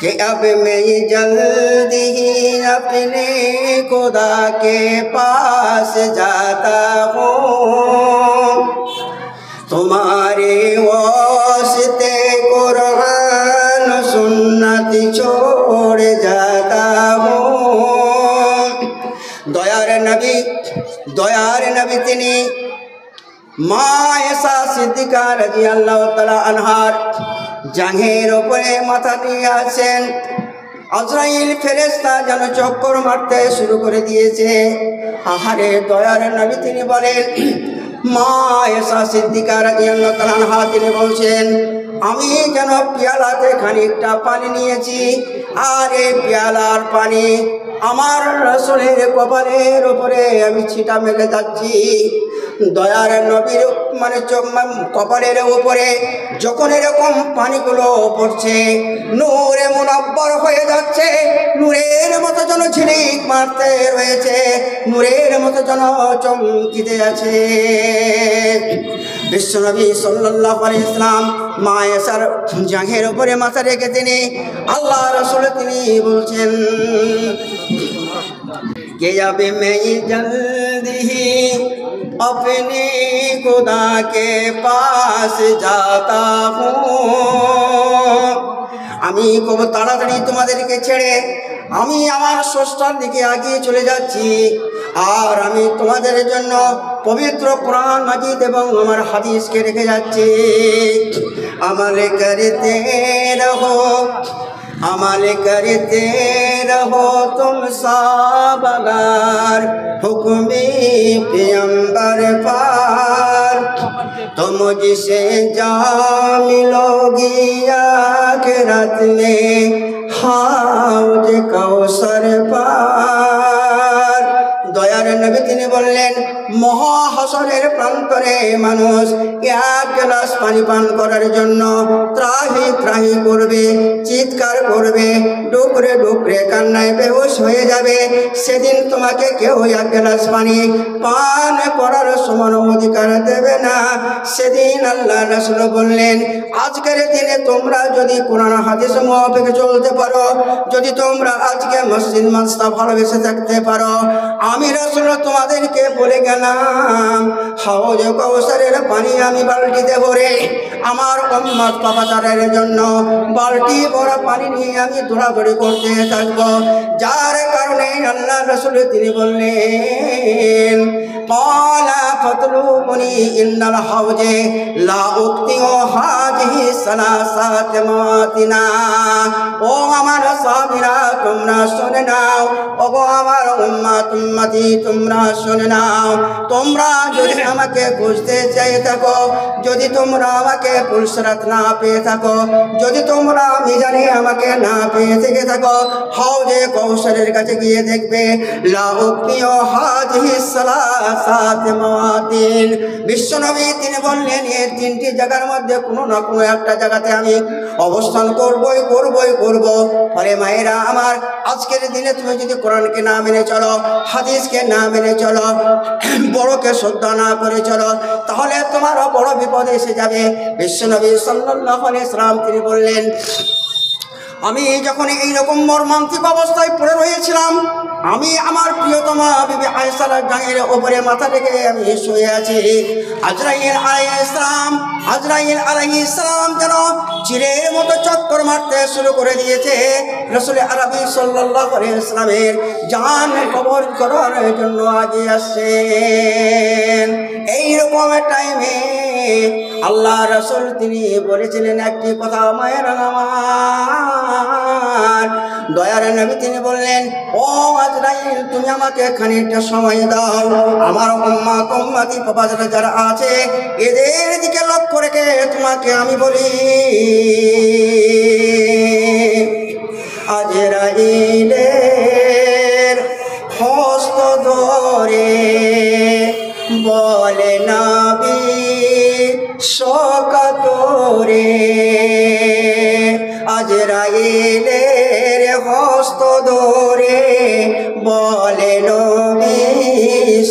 कि अब मैं जल्दी ही अपने खुदा के पास जाता हूँ, तुम्हारे वास्ते कुरान सुन्नत छोड़ जाता हूँ। दयार नबी तिनी মা এসা সিদ্দিকা রাদিয়াল্লাহু তাআলা আনহার জাঙ্ঘের উপরে মাথা দিয়ে আছেন। আজরাইল ফেরেশতা যেন চক্কর মারতে শুরু করে দিয়েছে। আহারে দয়ার নবী তিনি বলেন, মা এসা সিদ্দিকা রাদিয়াল্লাহু তাআলা আনহা তিনি বলছেন, আমি যেন পেয়ালাতে খানিকটা পানি নিয়েছি, আর এই পেয়ালার পানি আমার রাসূলের কপালের উপরে আমি ছিটা মেলে যাচ্ছি। দয়ার নবীর মানে কপালের উপরে যখন এরকম পানিগুলো পড়ছে, নূরে মুনাব্বর হয়ে যাচ্ছে, নূরের মতো যেন ঝিলিক মারতে রয়েছে, নূরের মতো যেন চমকিতে আছে। বিশ্বনবী সাল্লাল্লাহু আলাইহি ওয়াসাল্লাম মা আয়েশার জাঙ্ঘের উপরে মাথা রেখে তিনি আল্লাহ রাসূল তিনি বলছেন, কে যাবে मैं जल्दी ही अपने खुदा के पास जाता हूँ। আমি খুব তাড়াতাড়ি তোমাদেরকে ছেড়ে আমি আমার স্রষ্টার দিকে এগিয়ে চলে যাচ্ছি, আর আমি তোমাদের জন্য পবিত্র কোরআন মাজিদ এবং আমার হাদিসকে রেখে যাচ্ছি। আমাল করতে রহো, अमल करते रहो तुम साबगार, हुक्मे पैगंबर पार, तुम जिसे जा मिलोगी आखिरत में हाउज कौसर पार। দয়ার নবী তিনি বললেন, মহাহাসরের প্রান্তরে মানুষ এক গ্লাস পানি পান করার জন্য ত্রাহি ত্রাহি করবে, চিৎকার করবে, ডুকরে ডুকরে কান্নায় বেহুশ হয়ে যাবে। সেদিন তোমাকে কেউ এক গ্লাস পানি পান করার সমান অধিকার দেবে না। সেদিন আল্লাহ রাসূল বললেন, আজকের দিনে তোমরা যদি কোরআন হাদিস মোতাবেক চলতে পারো, যদি তোমরা আজকে মসজিদ মাদ্রাসা ভালোবেসে থাকতে পারো, আমি রাসূল তোমাদেরকে বলে গেলাম হাউজে কাউসারের পানি আমি বালতিতে ভরে আমার উম্মত পাপাচারের জন্য বালতি ভরা পানি নিয়ে আমি দৌড়াদৌড়ি করতে থাকবো। যার কারণে আল্লাহ রাসূল তিনি বললেন ক্বালা ফাতলুবুনি ইন্নাল হাওজে লা উক্তিউ হাযিহি সালাসাত মাতিনা। ও আমার সাহাবীরা তোমরা শুনে নাও, ওগো আমার উম্মতি তোমরা শুনে নাও। তোমরা যদি আমাকে খুঁজতে চাই থাকো, যদি তোমরা আমাকে পুলসরাত না পেয়ে থাকো, যদি তোমরা মিজানে আমাকে না পেয়ে থেকে থাকো, হাউজে কৌশলের কাছে গিয়ে দেখবে লা উক্তিউ হাযিহি সালাসাত মাতিন। বিশ্বনবী তিনি বললেন এই তিনটি জায়গার মধ্যে কোনো না কোনো একটা জায়গাতে আমি অবস্থান করবই করব। ফলে মায়েরা আমার, আজকের দিনে তুমি যদি কোরআনকে না মেনে চলো, হাদিসকে না মেনে চলো, বড়কে শ্রদ্ধা না করে চলো, তাহলে তোমারও বড় বিপদ এসে যাবে। বিশ্বনবী সাল্লাল্লাহু আলাইহি সাল্লাম তিনি বললেন আমি যখন এইরকম মর্মান্তিক অবস্থায় পড়ে রয়েছিলাম, আমি আমার প্রিয়তমা বিবি আয়েশার গায়ের ওপরে মাথা রেখে আমি শুয়ে আছি। আজরাইল আলাইহিস সালাম যেন চিরের মতো চক্কর মারতে শুরু করে দিয়েছে। রাসূল আরবি সাল্লাল্লাহু আলাইহি ওয়াসাল্লামের জান কবর করার জন্য আগে আসছেন। এইরকম টাইমে আল্লাহ রাসূল তিনি বলেছিলেন একটি কথা, মায়ের আমার দয়ার নবী তিনি বললেন ও আজরাইল তুমি আমাকে খানিকটা সময় দাও, আমার উম্মতি পাপাচার যারা আছে এদের দিকে লক্ষ্য রেখে তোমাকে আমি বলি। আজরাইলের হস্ত ধরে বলে নবী শোকাতুরে, আজরাইলের হস্ত ধরে বলে নবী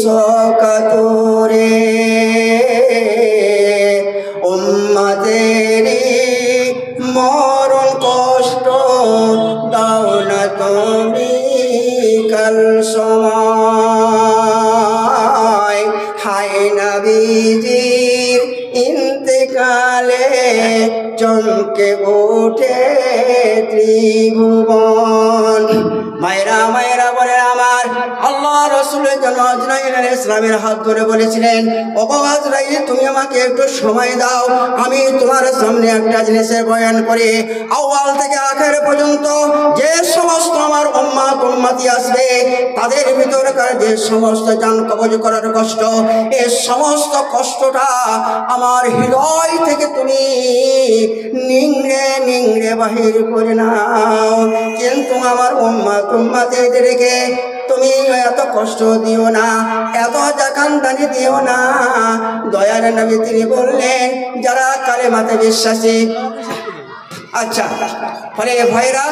শোকাতুরে, উম্মতেরি মরণ কষ্ট দাও না তুমি কাল সময়। হায় নবীজির ইন্তেকালে চমকে ওঠে ত্রিভুবন। মায়েরা বলে আমার, আল্লাহ রাসূলের জন্য আজরাইল আলাইহিস সালামের হাত ধরে বলেছিলেন ওগো আজরাইল তুমি আমাকে একটু সময় দাও, আমি তোমার সামনে একটা জিনিসের বয়ান করি। আউয়াল থেকে আখের পর্যন্ত যে সমস্ত আমার উম্মতি আসবে তাদের ভিতরকার যে সমস্ত জান কবজ করার কষ্ট, এই সমস্ত কষ্টটা আমার হৃদয় থেকে তুমি নিংড়ে বাহির করে নাও। কিন্তু আমার উম্মতিদেরকে তুমি এত কষ্ট দিও না, এত জাকান্দানি দিও না। দয়ার নবী তিনি বললেন যারা কালেমাতে বিশ্বাসী। আচ্ছা, ফলে ভাইরা,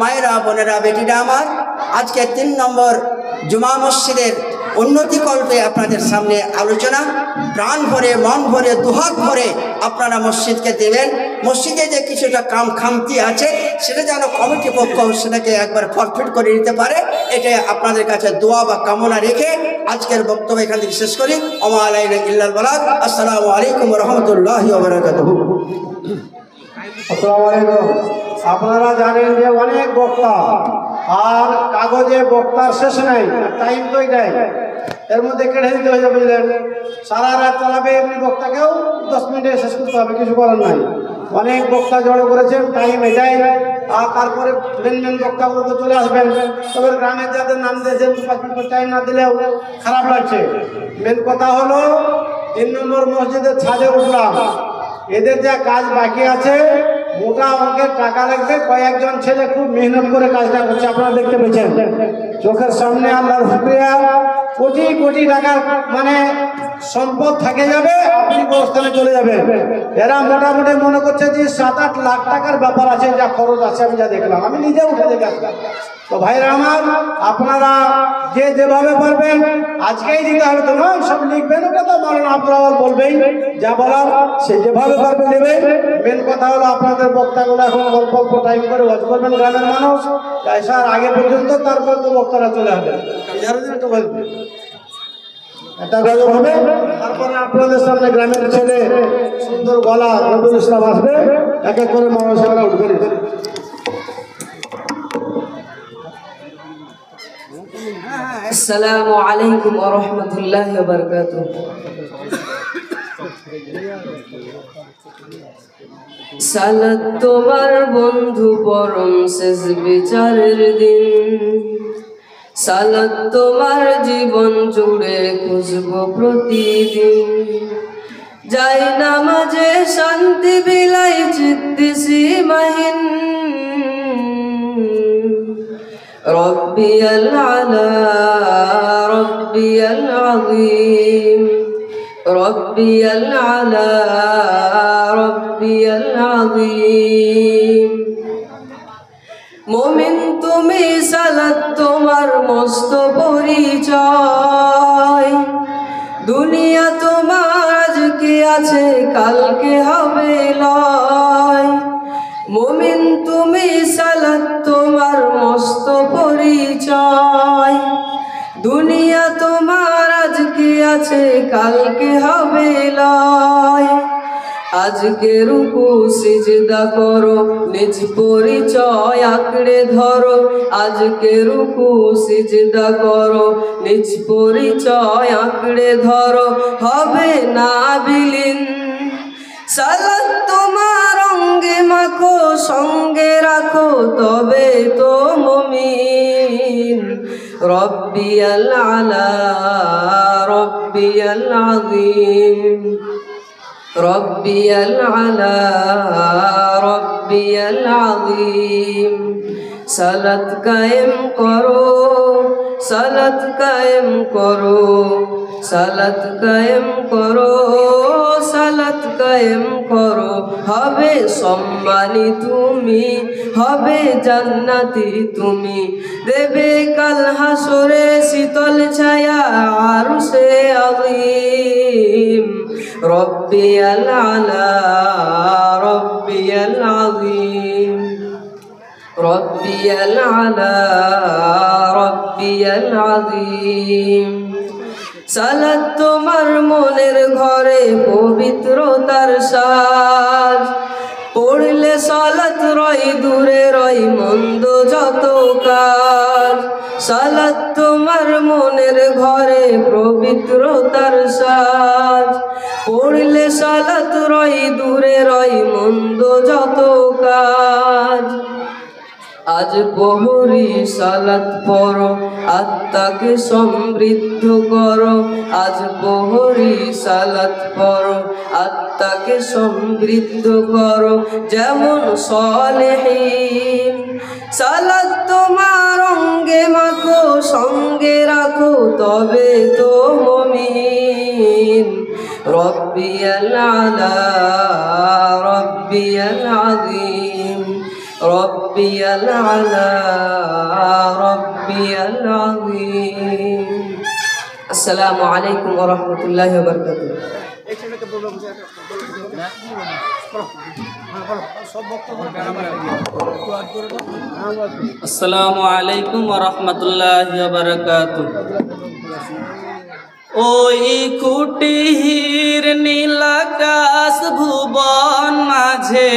মায়েরা, বোনেরা, বেটিরা আমার, আজকে 3 নম্বর জুমা মসজিদের উন্নতি কল্পে আপনাদের সামনে আলোচনা। প্রাণ ভরে, মন ভরে, দুহাত ভরে আপনারা মসজিদকে দেবেন। মসজিদে যে কিছুটা খামতি আছে সেটা যেন কমিটি পক্ষ সেটাকে একবার ফরফিট করে নিতে পারে, এটা আপনাদের কাছে দোয়া বা কামনা রেখে আজকের বক্তব্য এখান থেকে শেষ করি। ওমা আলাইনা ইল্লাল বালাগ। আসসালামু আলাইকুম ওয়া রাহমাতুল্লাহি ওয়া বারাকাতুহু। আসসালামু আলাইকুম। আপনারা জানেন যে অনেক বক্তা, আর কাগজে বক্তার শেষ নাই, টাইম তো এটাই, এর মধ্যে কেটে দিতে হয়ে যাবে। বুঝলেন, সারা রাত চালাবে এমনি বক্তাকেও 10 মিনিটে শেষ করতে হবে, কিছু করার নাই। অনেক বক্তা জড়ো করেছেন, টাইম এটাই। আর তারপরে মেন বক্তাগুলো তো চলে আসবেন। তবে গ্রামের যাদের নাম দিয়েছেন 5 মিনিট টাইম না দিলেও খারাপ লাগছে। মেন কথা হলো 3 নম্বর মসজিদের ছাদে উঠলাম, এদের যা কাজ বাকি আছে মোটা অঙ্কের টাকা লাগবে। কয়েকজন ছেলে খুব মেহনত করে কাজটা করছে, আপনারা দেখতে পেয়েছেন চোখের সামনে। আল্লাহর শুকরিয়া, কোটি কোটি টাকার মানে সম্পদ থেকে যাবে, আপনি অবস্থানে চলে যাবে। এরা মোটামুটি মনে করছে যে 7-8 লাখ টাকার ব্যাপার আছে, যা খরচ আছে আমি যা দেখলাম, আমি নিজে উঠে দেখে আসলাম। তো ভাইরা আমার, আপনারা যে যেভাবে পারবেন আজকেই দিতে হবে তো নয়, সব লিখবেন, ওটা তো মাওলানা আব্দুল আওয়াল বলবেই, যা বলার সে যেভাবে পারবে নেবে। মেন কথা হলো আপনাদের বক্তাগুলো এখন অল্প অল্প টাইম করে ওয়াজ করবেন গ্রামের মানুষ, আসার আগে পর্যন্ত, তারপর তো বক্তারা চলে আসবেন। একটা গজল হবে, তারপরে আপনাদের সামনে গ্রামের ছেলে সুন্দর গলা রবিউল ইসলাম আসবে, এক এক করে মহাশয়রা উঠবেন। আসসালামু আলাইকুম ওয়া রাহমাতুল্লাহি ওয়া বারাকাতুহু। সালাত তোমার বন্ধু পরম শেষ বিচারের দিন, সালাত তোমার জীবন জুড়ে খুঁজবো প্রতিদিন, যাই নামাজে শান্তি বিলাই চিত্তে সীমাহীন। ربي العلا ربي العظيم ربي العلا ربي العظيم। মুমিন তুমি সালাত তোমার মস্ত পরিচয়, দুনিয়া তোমার আজকে আছে কালকে হবে লয়। মুমিন তুমি সালাত তোমার মস্ত পরিচয়, দুনিয়া তোমার আজকে আছে কালকে হবে লয়। আজকে রুকু সিজদা করো নিজ পরিচয় আঁকড়ে ধরো, আজকে রুকু সিজদা করো নিজ পরিচয় আঁকড়ে ধরো, হবে না বিলীন। সালাত তোমার অঙ্গে মাখো সঙ্গে রাখো তবে তো মুমিন। রব্বিয়াল আলা রব্বিয়াল আযীম রব্বিয়াল আলা রব্বিয়াল আযীম। সালাত কায়েম করো সালাত কায়েম করো সালাত কায়েম করো সালাত কায়েম করো, হবে সম্মানী তুমি হবে জান্নাতি তুমি, দেবে কাল হাসরে শীতল ছায়া আরশে আযীম। রব্বিয়াল আলা রব্বিয়াল আযীম রব্বিয়াল আলা রব্বিয়াল আযীম। সালাত তোমার মনের ঘরে পবিত্রতার সাজ, পড়লে সালাত রয় দূরে রয় মন্দ যত কাজ। সালাত তোমার মনের ঘরে পবিত্রতার সাজ, পড়লে সালাত রয় দূরে রয় মন্দ যত কাজ। আজ প্রহরী সালাত পড়ো আত্মাকে সমৃদ্ধ করো, আজ প্রহরী সালাত পড়ো আত্মাকে সমৃদ্ধ করো যেমন সালেহীন। সালাত তোমার অঙ্গে মাখো সঙ্গে রাখো তবে তো মুমিন। রব্বিয়াল আলা রব্বিয়াল আযীম রব্বিয়াল আলা রব্বিয়াল আযীম। আসসালামু আলাইকুম ওয়া রাহমাতুল্লাহি ওয়া বারাকাতুহু। আসসালামু আলাইকুম ওয়া রাহমাতুল্লাহি ওয়া বারাকাতুহু। ওই কুটির নীলাকাশ ভুবন মাঝে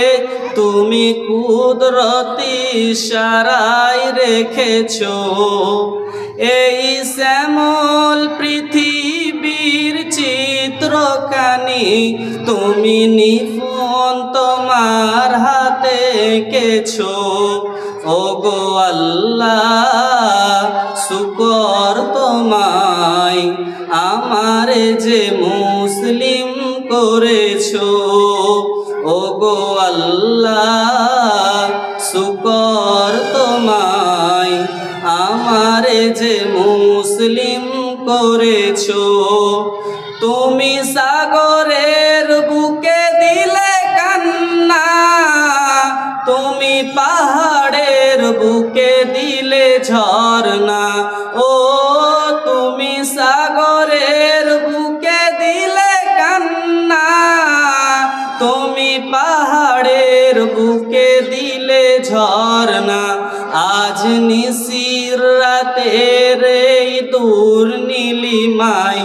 তুমি কুদরতি ইশারায় রেখেছো, এই শ্যামল পৃথিবীর চিত্রখানি তুমি নিপুণ তোমার হাতে এঁকেছো। ওগো আল্লাহ শুকর তোমায় আমারে যে মুসলিম করেছো। ওগো আল্লাহ শুকর তোমায় আমারে যে মুসলিম করেছো। তুমি সাগরের বুকে দিলে কান্না, তুমি পাহাড়ের বুকে দিলে ঝর্ণা। ও তুমি সাগরের বুকে দিলে কান্না, তুমি পাহাড়ের বুকে দিলে ঝর্ণা। আজ নিশির রাতের এই দূর নীলিমায়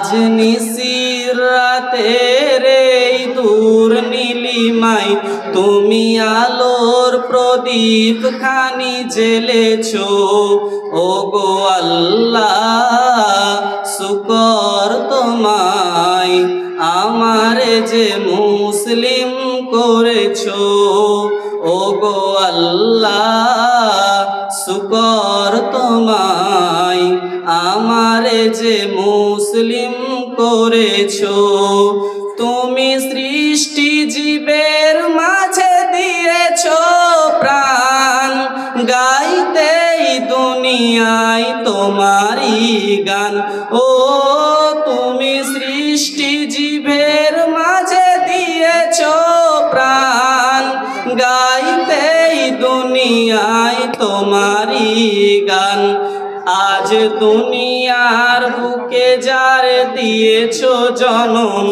আজ নিশির রাতের এই দূর নীলিমায় তুমি আলোর প্রদীপ খানি জ্বেলেছো। ও গো আল্লাহ শুকর তোমায় আমারে যে মুসলিম করেছো। ও গো আল্লাহ শুকর তোমায় আমারে যে মুসলিম করেছো। তুমি সৃষ্টি জীবের মাঝে দিয়েছো প্রাণ, গাইতেই দুনিয়ায় তোমারই গান। ও তুমি সৃষ্টি জীবের মাঝে দিয়েছো প্রাণ, গাইতেই দুনিয়ায় তোমারই গান। আজ দুনিয়ার বুকে যার দিয়েছো জনম,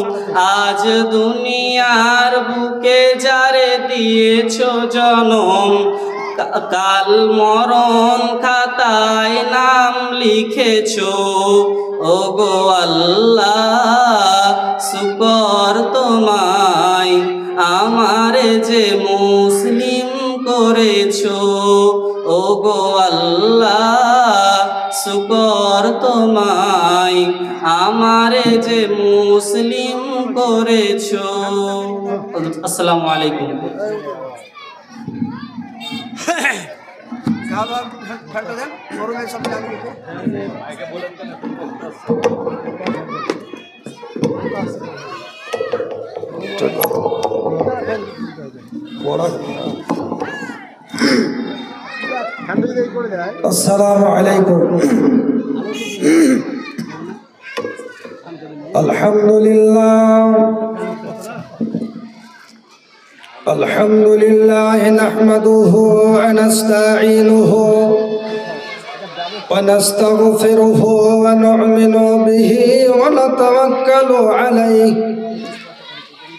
আজ দুনিয়ার বুকে যার দিয়েছো জনম, কাল মরণ খাতায় নাম লিখেছো। ও গো আল্লাহ শুকর তোমায় আমারে যে মুসলিম করেছো। ও গো আল্লাহ শুকর তোমায় আমারে যে মুসলিম করেছো। আসসালামু আলাইকুম। আসসালামু আলাইকুম। আলহামদুলিল্লাহ আলহামদুলিল্লাহ নাহমাদুহু ওয়া নাস্তাঈনুহু ওয়া নাস্তাগফিরুহু ওয়া নু'মিনু বিহি ওয়া নাতাওয়াক্কালু আলাইহি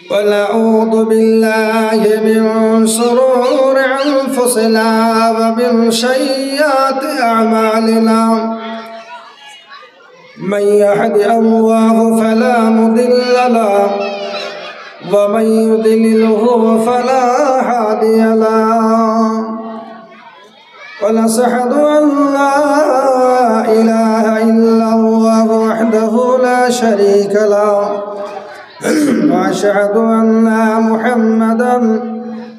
ওয়া নাউযু বিল্লাহি মিন শুরুরি আনফুসিনা ওয়া মিন সাইয়্যাতি আ'মালিনা। من يهد الله فلا مضل له ومن يضلله فلا هادي له ونشهد أن لا إله إلا الله وحده لا شريك له وأشهد أن محمدا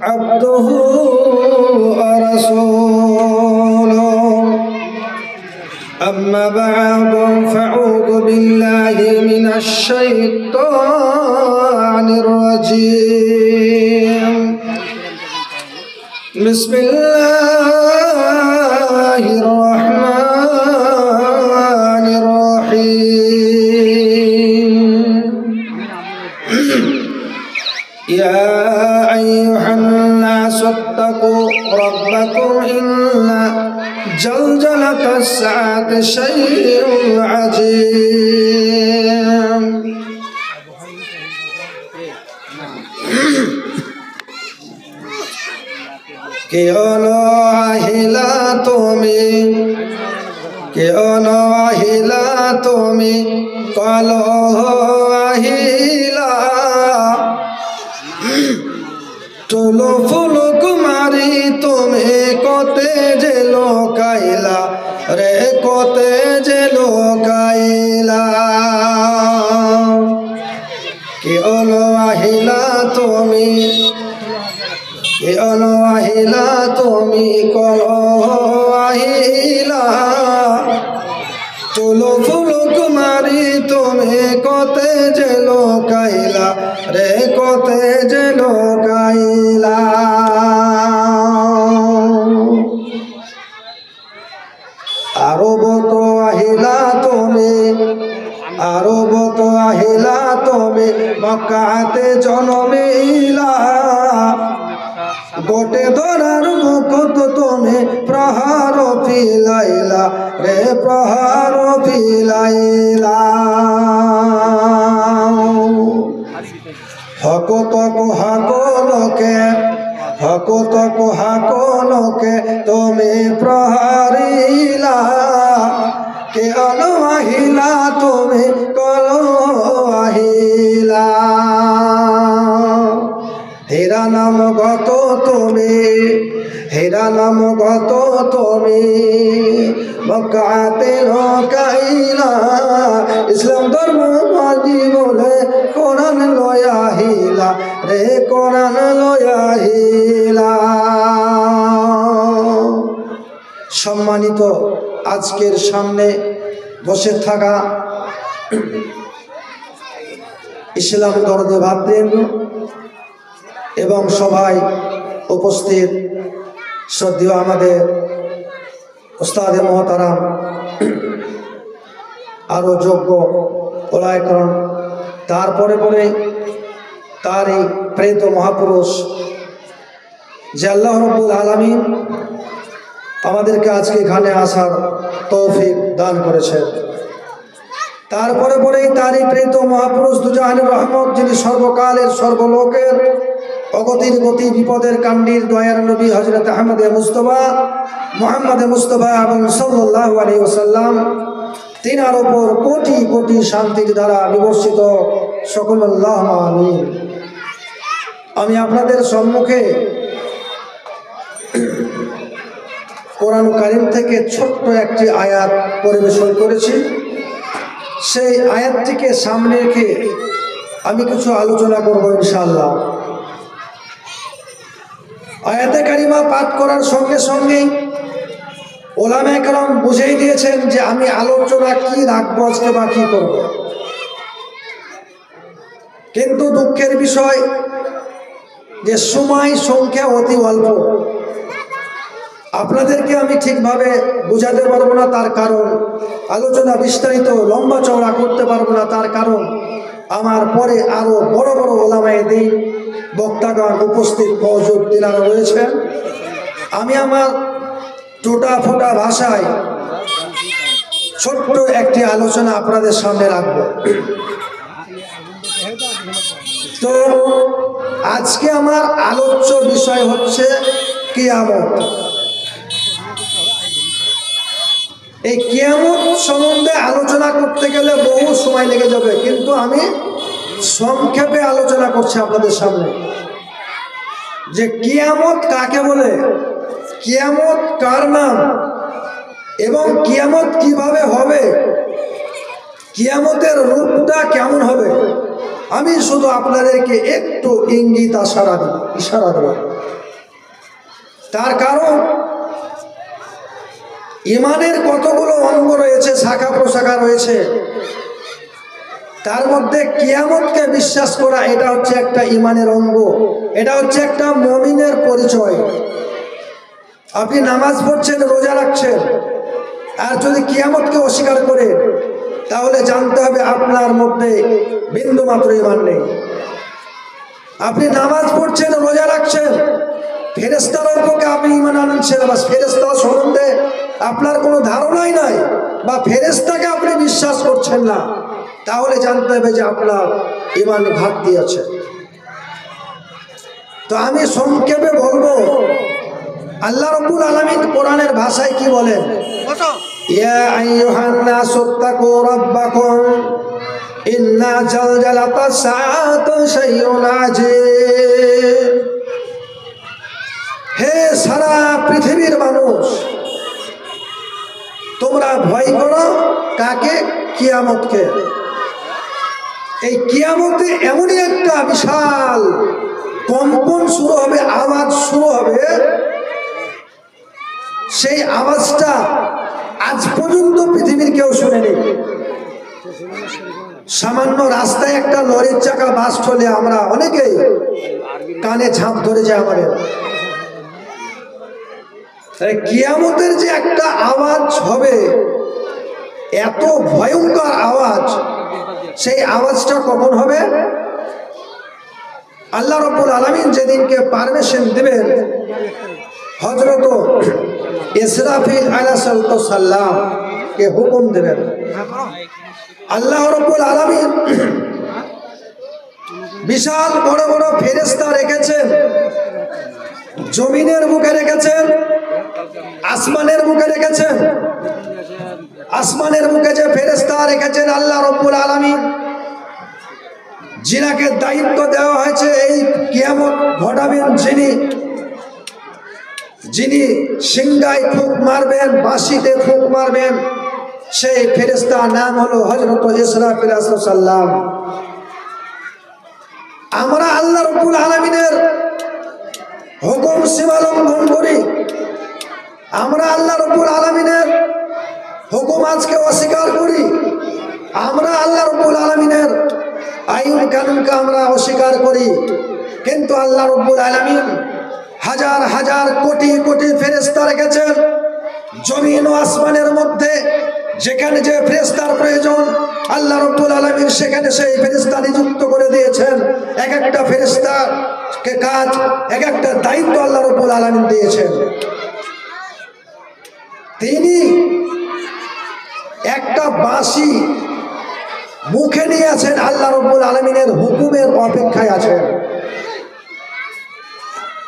عبده ورسوله. أما بعد فأعوذ بالله من الشيطان الرجيم. بسم الله الرحمن الرحيم. يا أيها الناس اتقوا ربكم إن زلزلة الساعة شيء عظيم. কিয়নো আহিলা তুমি, কিয়নো আহিলা তুমি, কলহ আহিলা তুলো ফুল কুমারী তুমি কতে যে লোকাইলা রে, কতে যে লোকাইলা। কিয়নো আহিলা তুমি, কিয়নো আহিলা তুমি, কলহ আহিলা তুলো ফুল কুমারী তুমি কতে যে লোকাইলা রে, কতে যে লোকাইলা। আরব তো আহিলা তুমি, আরব তো আহিলা তুমি, মক্কাতে জন্মিলা গোটে ধরার মুকুট তুমি প্রহার পিলাইলা রে, প্রহার পিলাইলা। হকত কুহাকলকে, হকত কুহাকলকে তুমি প্রহারিলা, কে আহিলা তুমি কল হেরা নাম গত তুমি, হেরা নাম গত তুমি, মক্কাতে ঢোকাইলা ইসলাম ধর্ম মাঝি বলে কোরআন লয়া হিলা রে, কোরআন লয়া হিলা। সম্মানিত আজকের সামনে বসে থাকা ইসলাম দরদে ভাবতেন এবং সবাই উপস্থিত শ্রদ্ধেয় আমাদের উস্তাদে মহতারাম, আরও যোগ্য ওলায়করণ, তারপরে পরে তার এই প্রেরিত মহাপুরুষ যে আল্লাহ রাব্বুল আলামিন আমাদেরকে আজকে এখানে আসার তৌফিক দান করেছেন। তারপরে পরেই তারই প্রেরিত মহাপুরুষ দুজাহানের রহমত, যিনি সর্বকালের সর্বলোকের অগতির গতি বিপদের কান্ডির দয়ার নবী হযরত আহমদে মুস্তফা মুহাম্মদে মুস্তফা এবং সাল্লাল্লাহু আলাইহি ওয়াসাল্লাম, তিনার উপর কোটি কোটি শান্তির দ্বারা বিবর্ষিত সকল আল্লাহুম্মা আমিন। আমি আপনাদের সম্মুখে কোরআন কারীম থেকে ছোট্ট একটি আয়াত পরিবেশন করেছি। সেই আয়াতটিকে সামনে রেখে আমি কিছু আলোচনা করব ইনশাআল্লাহ। আয়াতে কারিমা পাঠ করার সঙ্গে সঙ্গেই ওলামায়ে কেরাম বুঝেই দিয়েছেন যে আমি আলোচনা কি রাখবো আজকে বা কি করব। কিন্তু দুঃখের বিষয় যে সময় সংখ্যা অতি অল্প, আপনাদেরকে আমি ঠিকভাবে বোঝাতে পারবো না। তার কারণ আলোচনা বিস্তারিত লম্বা চওড়া করতে পারবো না। তার কারণ আমার পরে আরো বড় বড় ওলামায়ে দ্বীন বক্তাগণ উপস্থিত মওজুদ তিনারা রয়েছেন। আমি আমার টোটা ফোটা ভাষায় ছোট্ট একটি আলোচনা আপনাদের সামনে রাখবো। তো আজকে আমার আলোচ্য বিষয় হচ্ছে কিয়ামত। এই কিয়ামত সম্বন্ধে আলোচনা করতে গেলে বহু সময় লেগে যাবে, কিন্তু আমি সংক্ষেপে আলোচনা করছি আপনাদের সামনে যে কিয়ামত কাকে বলে, কিয়ামত কার নাম এবং কিয়ামত কিভাবে হবে, কিয়ামতের রূপটা কেমন হবে। আমি শুধু আপনাদেরকে একটু ইঙ্গিত ইশারা দেব। তার কারণ ইমানের কতগুলো অঙ্গ রয়েছে, শাখা প্রশাখা রয়েছে, তার মধ্যে কিয়ামতকে বিশ্বাস করা এটা হচ্ছে একটা ইমানের অঙ্গ, এটা হচ্ছে একটা মুমিনের পরিচয়। আপনি নামাজ পড়ছেন, রোজা রাখছেন, আর যদি কিয়ামতকে অস্বীকার করেন তাহলে জানতে হবে আপনার মধ্যে বিন্দু মাত্র ইমান নেই। আপনি নামাজ পড়ছেন, রোজা রাখছেন, ফেরেশতার উপরে আপনি ঈমান আনছেন, বা ফেরেশতা সম্বন্ধে আপনার কোনো ধারণাই নাই, বা ফেরেশতাকে আপনি বিশ্বাস করছেন না, তাহলে জানতে হবে যে আপনার ঈমান ঘাটতি আছে। তো আমি সংক্ষেপে বলবো, আল্লাহ রাব্বুল আলামিন কোরআনের ভাষায় কি বলেন, ইয়া আইয়ুহান নাসু তাকু রাব্বাকুম ইন্না জালজালাতাস সাআতি শাইউন আযীম। হে সারা পৃথিবীর মানুষ, তোমরা ভয় করো কাকে? কিয়ামতকে। এই কিয়ামতে এমনই একটা বিশাল কম্পন শুরু হবে, আওয়াজ শুরু হবে, সেই আওয়াজটা আজ পর্যন্ত পৃথিবীর কেউ শুনেনি। সামান্য রাস্তায় একটা লরির চাকা বাস্ট হলে আমরা অনেকেই কানে ঝাঁপ ধরে যায় আমাদের। কিয়ামতের যে একটা আওয়াজ হবে, এত ভয়ঙ্কর আওয়াজ, সেই আওয়াজটা কখন হবে? আল্লাহ রাব্বুল আলামিন যেদিনকে পারমিশন দিবেন, হযরত ইসরাফিল আলাইহিস সালাম কে হুকুম দেবেন। আল্লাহ রাব্বুল আলামিন বিশাল বড় বড় ফেরেশতা রেখেছেন, জমিনের বুকে রেখেছেন, আসমানের বুকে রেখেছেন। আসমানের বুকে যে ফেরেশতা রেখেছেন আল্লাহ রাব্বুল আলামিন, যিনাকে দায়িত্ব দেওয়া হয়েছে এই কিয়ামত ঘটাবেন, যিনি সিংহায় ফুঁক মারবেন, বাঁশিতে ফুঁক মারবেন, সেই ফেরেশতার নাম হলো হযরত ইসরাফিল আলাইহিস সালাম। আমরা আল্লাহ রাব্বুল আলামিনের হুকুম সীমা লঙ্ঘন করি, আমরা আল্লাহ রাব্বুল আলামিনের হুকুম আজকে অস্বীকার করি, আমরা আল্লাহ রাব্বুল আলামিনের আইন কানুনকে আমরা অস্বীকার করি। কিন্তু আল্লাহ রাব্বুল আলামিন হাজার হাজার কোটি কোটি ফেরেশতা রেখেছেন জমিন ও আসমানের মধ্যে। যেখানে যে ফেরেশতার প্রয়োজন আল্লাহ রাব্বুল আলামিন সেখানে সেই ফেরেশতা নিযুক্ত করে দিয়েছেন। এক একটা ফেরেশতাকে কাজ, এক একটা দায়িত্ব আল্লাহ রাব্বুল আলামিন দিয়েছেন। তিনি একটা বাঁশি মুখে নিয়ে আছেন, আল্লাহ রাব্বুল আলামিনের হুকুমের অপেক্ষায় আছেন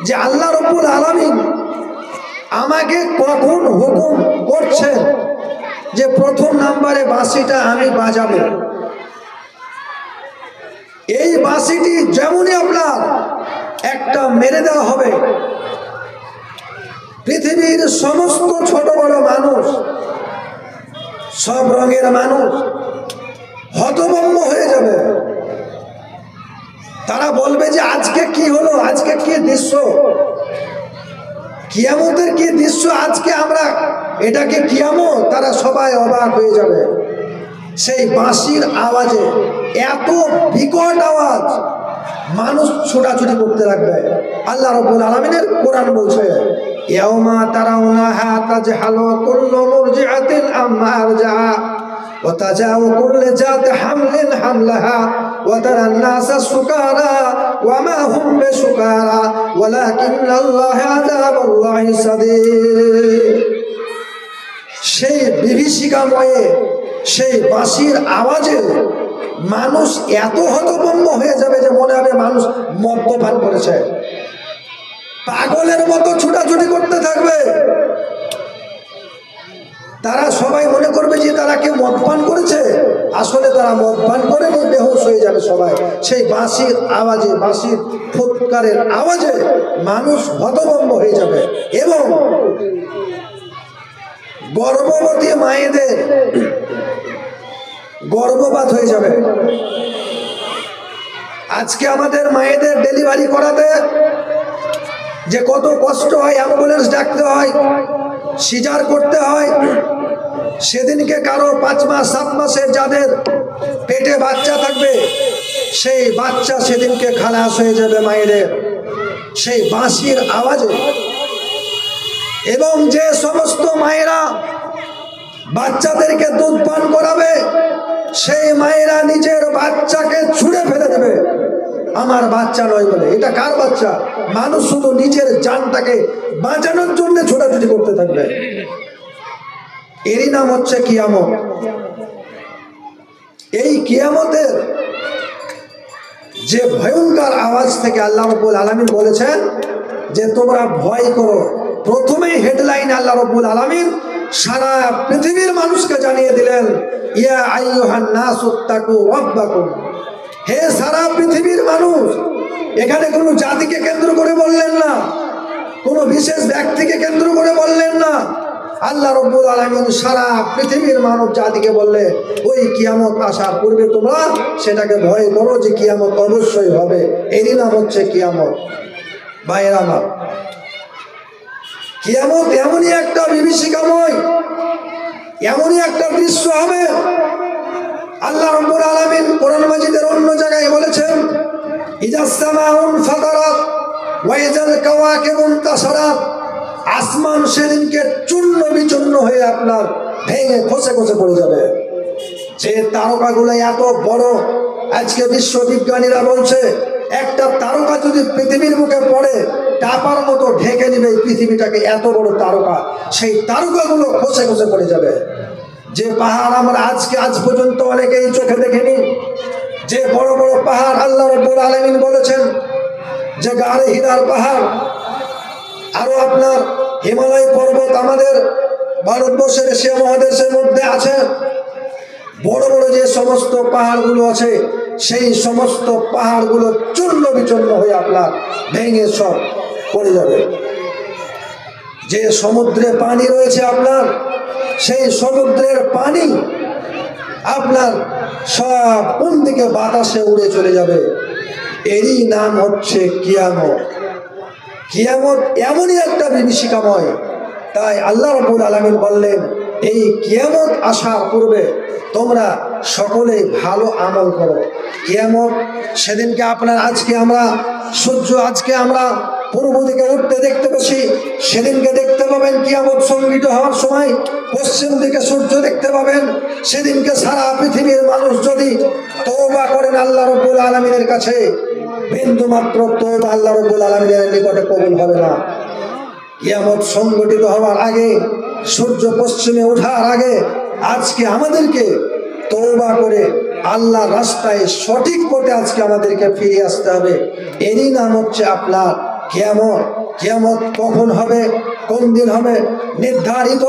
যে আল্লাহ রাব্বুল আলামিন আমাকে কখন হুকুম করছেন যে প্রথম নম্বরে বাঁশিটা আমি বাজাবো। এই বাঁশিটি যেমনই আপনার একটা মেরে দেওয়া হবে, পৃথিবীর সমস্ত ছোট বড় মানুষ, সব রঙের মানুষ হতভম্ব হয়ে যাবে। তারা বলবে যে আজকে কি হলো, আজকে কি দৃশ্য, কিয়ামতের কি দৃশ্য, আজকে আমরা এটাকে কিয়ামত। তারা সবাই অবাক হয়ে যাবে। সেই বাঁশির আওয়াজে, এত বিকট আওয়াজ, মানুষ ছোটাছুটি করতে লাগবে। আল্লাহ রাব্বুল আলামিনের কোরআন বলছে, ইয়াউমা তারাউনাহা তাজহালু কুল্লু মুরজিআতিন আম্মা আরজাআ ওয়া তাজাউ কুল্লু জাতি হামলিন হামলাহা ওয়া তারান নাসা সুকারা ওয়া মা হুম বিসুকারা ওয়ালাকিন্নাল্লাহা আযাবুল্লাহি শাদীদ। সেই বিভীষিকাময়ে সেই বাঁশির আওয়াজে মানুষ এত হতভম্ব হয়ে যাবে যে মনে হবে মানুষ মদ্যপান করেছে, পাগলের মতো ছুটাছুটি করতে থাকবে। তারা সবাই মনে করবে যে তারা কেউ মদপান করেছে, আসলে তারা মদপান করেনি, বেহুশ হয়ে যাবে সবাই। সেই বাঁশির আওয়াজে, বাঁশির ফুৎকারের আওয়াজে মানুষ হতভম্ব হয়ে যাবে। এবং গর্ভবতী মায়েদের গর্ভপাত হয়ে যাবে। আজকে আমাদের মায়েদের ডেলিভারি করাতে যে কত কষ্ট হয়, অ্যাম্বুলেন্স ডাকতে হয়, সিজার করতে হয়। সেদিনকে কারো 5 মাস 7 মাসের যাদের পেটে বাচ্চা থাকবে, সেই বাচ্চা সেদিনকে খালাস হয়ে যাবে মায়েদের সেই বাঁশির আওয়াজে। এবং যে সমস্ত মায়েরা বাচ্চাদেরকে দুধ পান করাবে, সেই মায়েরা নিজের বাচ্চাকে ছুঁড়ে ফেলে দেবে, আমার বাচ্চা নয় বলে। এটা কার বাচ্চা? মানুষ শুধু নিজের জানটাকে বাঁচানোর জন্য ছোটাছুটি করতে থাকবে। এরই নাম হচ্ছে কিয়ামত। এই কিয়ামতের যে ভয়ঙ্কর আওয়াজ থেকে আল্লাহ রাব্বুল আলামিন বলেছেন যে তোমরা ভয় করো। প্রথমেই হেডলাইন আল্লাহ রাব্বুল আলামিন সারা পৃথিবীর মানুষকে জানিয়ে দিলেন, ইয়া আইয়ুহান নাসুত্তাকু রাব্বাকুম। হে সারা পৃথিবীর মানুষ। এখানে কোনো জাতিকে কেন্দ্র করে বললেন না, কোনো বিশেষ ব্যক্তিকে কেন্দ্র করে বললেন না। আল্লাহ রাব্বুল আলামিন সারা পৃথিবীর মানব জাতিকে বললে, ওই কিয়ামত আসার পূর্বে তোমরা সেটাকে ভয় করো যে কিয়ামত অবশ্যই হবে। এরই নাম হচ্ছে কিয়ামত। ভাইয়েরা আমার, কিয়ামত এমনই একটা বিভীষিকাময়, এমনই একটা দৃশ্য হবে। আল্লাহ রাব্বুল আলামিন কোরআন মাজিদের অন্য জায়গায় বলেছেন, ইজাস সামাউন ফাতারাত ওয়া ইজাল কাওয়াকিবু ইনতাসারাত। আসমান সেদিনকে চূর্ণ বিচূর্ণ হয়ে আপনার ভেঙে খসে খসে পড়ে যাবে। যে তারকাগুলো এত বড়, আজকে বিশ্ববিজ্ঞানীরা বলছে একটা তারকা যদি পৃথিবীর মুখে পড়ে টাপার মতো ঢেকে নেবে এই পৃথিবীটাকে, এত বড় তারকা। সেই তারকাগুলো খসে খসে পড়ে যাবে। যে পাহাড় আমরা আজ পর্যন্ত অনেকেই চোখে দেখিনি, যে বড় বড় পাহাড় আল্লাহ রাব্বুল আলামিন বলেছেন যে গাড়ে হীরার পাহাড়, আরো আপনার হিমালয় পর্বত আমাদের ভারতবর্ষের এশিয়া মহাদেশের মধ্যে আছে। বড় বড় যে সমস্ত পাহাড়গুলো আছে সেই সমস্ত পাহাড়গুলো চূর্ণ বিচূর্ণ হয়ে আপনার ভেঙে সব পড়ে যাবে। যে সমুদ্রে পানি রয়েছে আপনার, সেই সমুদ্রের পানি আপনার সব কোন দিকে বাতাসে উড়ে চলে যাবে। এরই নাম হচ্ছে কিয়ামত। কিয়ামত এমনই একটা বিভীষিকাময়, তাই আল্লাহ রাব্বুল আলামিন বললেন এই কিয়ামত আসার পূর্বে তোমরা সকলে ভালো আমল করো। কিয়ামত সেদিনকে আপনার আজকে আমরা সূর্য আজকে আমরা পূর্ব দিকে উঠতে দেখতে পাচ্ছি, সেদিনকে দেখতে পাবেন কিয়ামত সংঘটিত হওয়ার সময় পশ্চিম দিকে সূর্য দেখতে পাবেন। সেদিনকে সারা পৃথিবীর মানুষ যদি তওবা করেন আল্লাহ রাব্বুল আলামিনের কাছে, বিন্দু মাত্র তওবা আল্লাহ রাব্বুল আলামিনের নিকটে কবুল হবে না। কিয়ামত সংঘটিত হওয়ার আগে, সূর্য পশ্চিমে ওঠার আগে আজকে আমাদেরকে তওবা করে আল্লাহর রাস্তায় সঠিক পথে আজকে আমাদেরকে ফিরে আসতে হবে। এরই নাম হচ্ছে আপনার কিয়ামত। কিয়ামত কখন হবে, কোন দিন হবে নির্ধারিত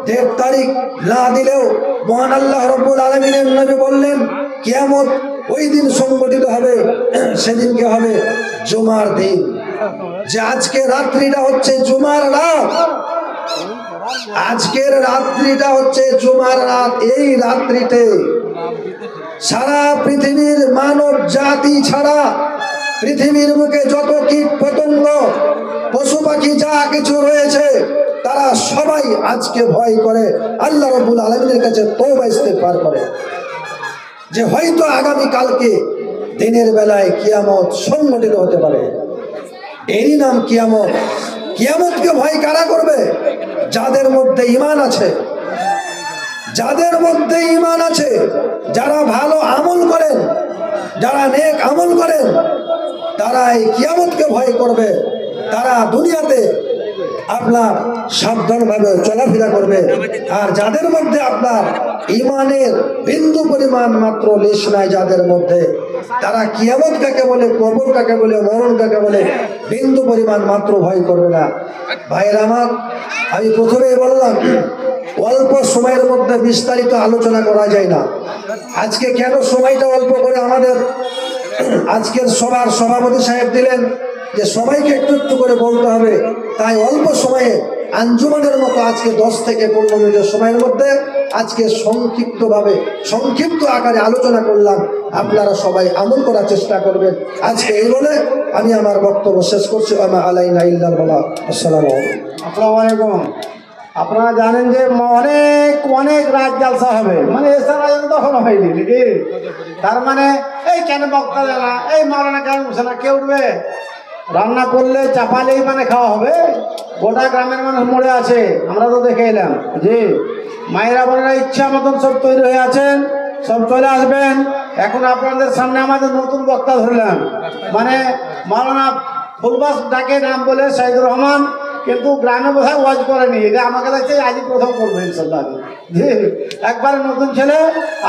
ডেট তারিখ না দিলেও মহান আল্লাহ রাব্বুল আলামিনের নবী বললেন কিয়ামত ওই দিন সংঘটিত হবে, সেদিনকে হবে জুমার দিন। যে আজকে রাত্রিটা হচ্ছে জুমার রাত, আজকের রাত্রিটা হচ্ছে জুমার রাত। এই রাত্রিতে সারা পৃথিবীর মানব জাতি ছাড়া পৃথিবীর বুকে যত কীট পতঙ্গ পশু পাখি যা কিছু রয়েছে তারা সবাই আজকে ভয় করে আল্লাহ রাব্বুল আলামিনের কাছে তওবা ইস্তেগফার করে যে হয়তো আগামী কালকে দিনের বেলায় কিয়ামত সংঘটিত হতে পারে। এরই নাম কিয়ামত। কিয়ামতকে ভয় কারা করবে? যাদের মধ্যে ঈমান আছে, যাদের মধ্যে ঈমান আছে, যারা ভালো আমল করেন, যারা নেক আমল করেন, তারা এই কিয়ামতকে ভয় করবে। তারা দুনিয়াতে আপনার সাবধানভাবে চলাফেরা করবে। আর যাদের মধ্যে আপনার ঈমানের বিন্দু পরিমাণ মাত্র লেশ নাই, যাদের মধ্যে তারা কিয়ামত কাকে বলে, কবর কাকে বলে, মরণ কাকে বলে বিন্দু পরিমাণ মাত্র ভয় করবে না। ভাইয়ের আমার, আমি প্রথমেই বললাম অল্প সময়ের মধ্যে বিস্তারিত আলোচনা করা যায় না। আজকে কেন সময়টা অল্প করে আমাদের আজকের সবার সভাপতি সাহেব দিলেন যে সবাইকে একটু একটু করে বলতে হবে, তাই অল্প সময়ে আঞ্জুমানের মতো আজকে 10 থেকে 15 মিনিটের সময়ের মধ্যে আজকে সংক্ষিপ্ত আকারে আলোচনা করলাম। আপনারা সবাই আমল করার চেষ্টা করবেন। আজকে এই বলে আমি আমার বক্তব্য শেষ করছি। আলাইনা ইল্লাল বালাগ। আসসালামু আলাইকুম। আসসালামু আলাইকুম। আপনারা জানেন যে অনেক অনেক রাত জালসা হবে, মানে এছাড়া তখন হয়নি নাকি? তার মানে এই কেন বক্তা জানা, এই মারানা কেন বসে না, কে উঠবে? রান্না করলে চাপালেই মানে খাওয়া হবে। গোটা গ্রামের মানুষ মরে আছে, আমরা তো দেখে এলাম। জি, মায়েরা বোনেরা ইচ্ছা মতন সব তৈরি হয়ে আছেন, সব চলে আসবেন। এখন আপনাদের সামনে আমাদের নতুন বক্তা ধরলাম, মানে মাওলানা ফুলবাস ডাকে নাম বলে সাইদুর রহমান, কিন্তু গ্রামে বোধহয় ওয়াজ করেনি। এটা আমাকে লাগছে আজই প্রথম করবো ইনশাল্লাহ। জি, একবারে নতুন ছেলে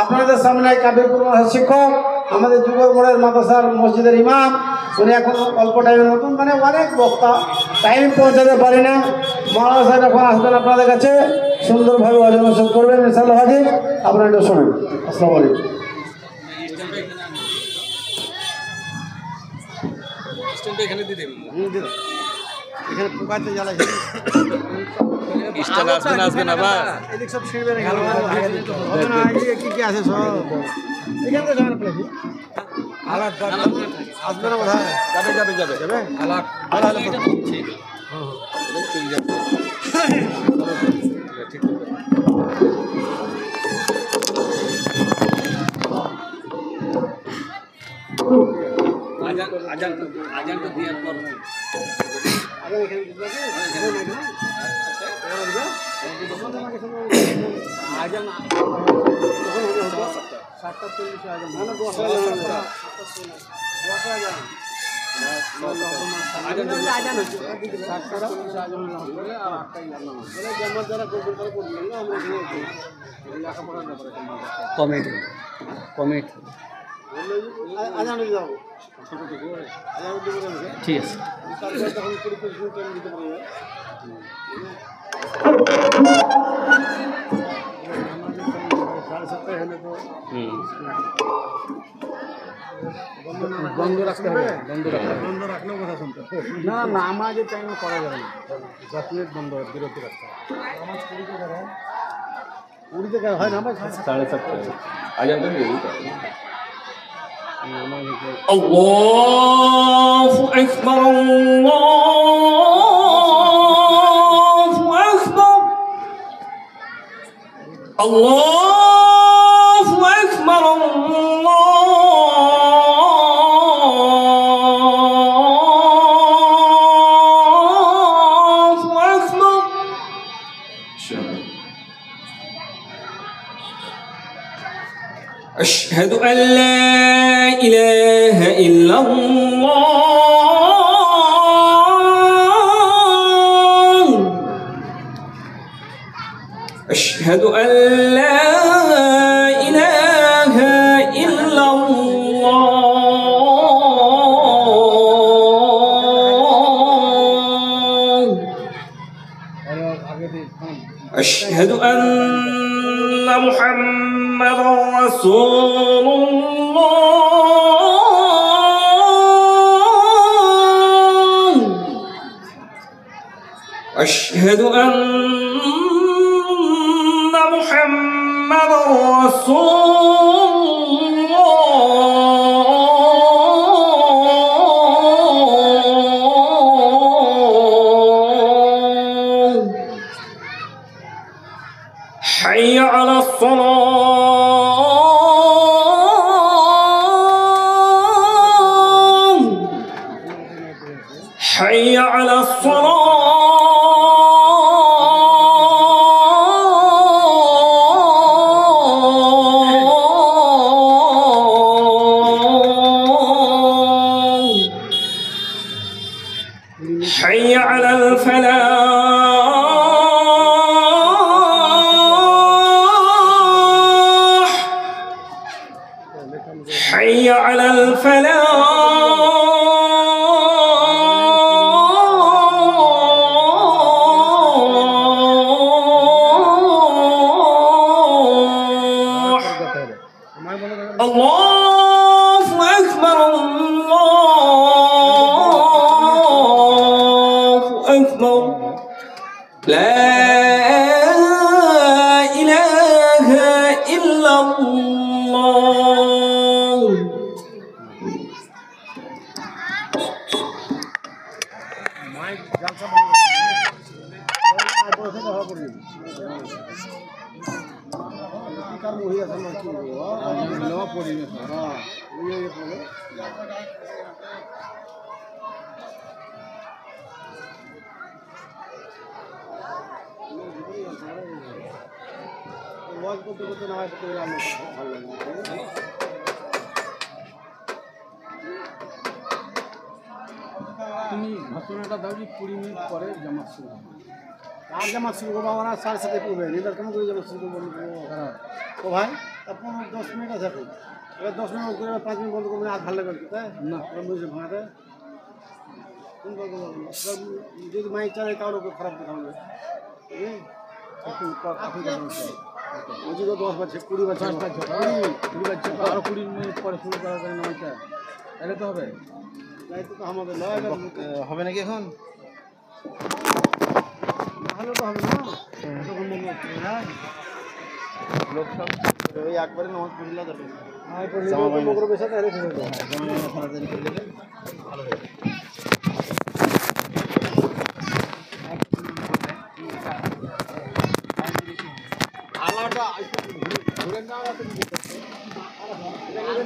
আপনাদের সামনে কাবিরপুর শিক্ষক, আমাদের যুগর মোড়ের মাদ্রাসার মসজিদের ইমাম, উনি এখন অল্প টাইমে নতুন, মানে অনেক বক্তা, টাইম পৌঁছাতে পারি না। মাওলানা সাহেব এখন আসবেন আপনাদের কাছে, সুন্দরভাবে অজনসন করবেন ইনশাল্লাহ। হাজির, আপনারা একটু শোনেন। আসসালামু আলাইকুম। এখানে দিদি এখানে পোকাতে জ্বালাইছে, আসবে না বা এদিক সব ছিঁড়বে না, কি কি আছে সব এখানে তো ঝামেলা পেয়েছি। আসবে না বোধ হয়, যাবে আলাপ ঠিক চলে যাবে। আজান তো দেওয়ার পর আজান 7:40 আজান, মানে 10 কমিট ঠিক আছে। বন্ধ রাখতে হবে, বন্ধ রাখলেও কথা শুনতে হবে। না না, নামাজের টাইমে করা যাবে না, 10 মিনিট বন্ধ বিরতি রাখতে হবে। নামাজ পুরীতে হয় নামাজ 7:30 আজানটা দিয়ে দিই। الله أكبر الله أكبر الله أكبر الله أكبر أشهد أن لا إله إلا الله أشهد أن لا إله إلا الله أشهد أن محمدا رسول الله أشهد أن محمدا رسول الله حي على الصلاة حي على الصلاة حي على الفلاح حي على الفلاح الله أكبر الله أكبر لا إله إلا الله তুমি ঘটনাটা দাও যে 20 মিনিট পরে জামাত শুরু হবে। আর জামাত শুরু করবো আমরা 7:30 পড়বে, এবার কেমন করে জামাত শুরু করবো? ও ভাই তারপর 10 মিনিট আছে এখন, এবার 10 মিনিট করে 5 মিনিট বন্ধ করবো, আজ ভালো লাগবে তাই না? বুঝে ভাঙাতে যদি মাইক চালাই তাহলে ওকে খারাপ কথা বলবে। ওই যে 10 বাজছে 20 বাজছে 20 বাজছে আরো 20 মিনিট পরে শুরু করা যায় নামাজটা, তাহলে তো হবে। দায়িত্ব তো আমাদের নয়, হবে নাকি এখন? ভালো তো হবে না তখন লোক সব ওই একবারে নামাজ পড়লে যাবে। হ্যাঁ পড়লে বকর বেশা তাহলে ঠিক হবে, জামা ফারাদানি করে দিলে ভালো হবে। আলাদা ঘুরে না তো ভালো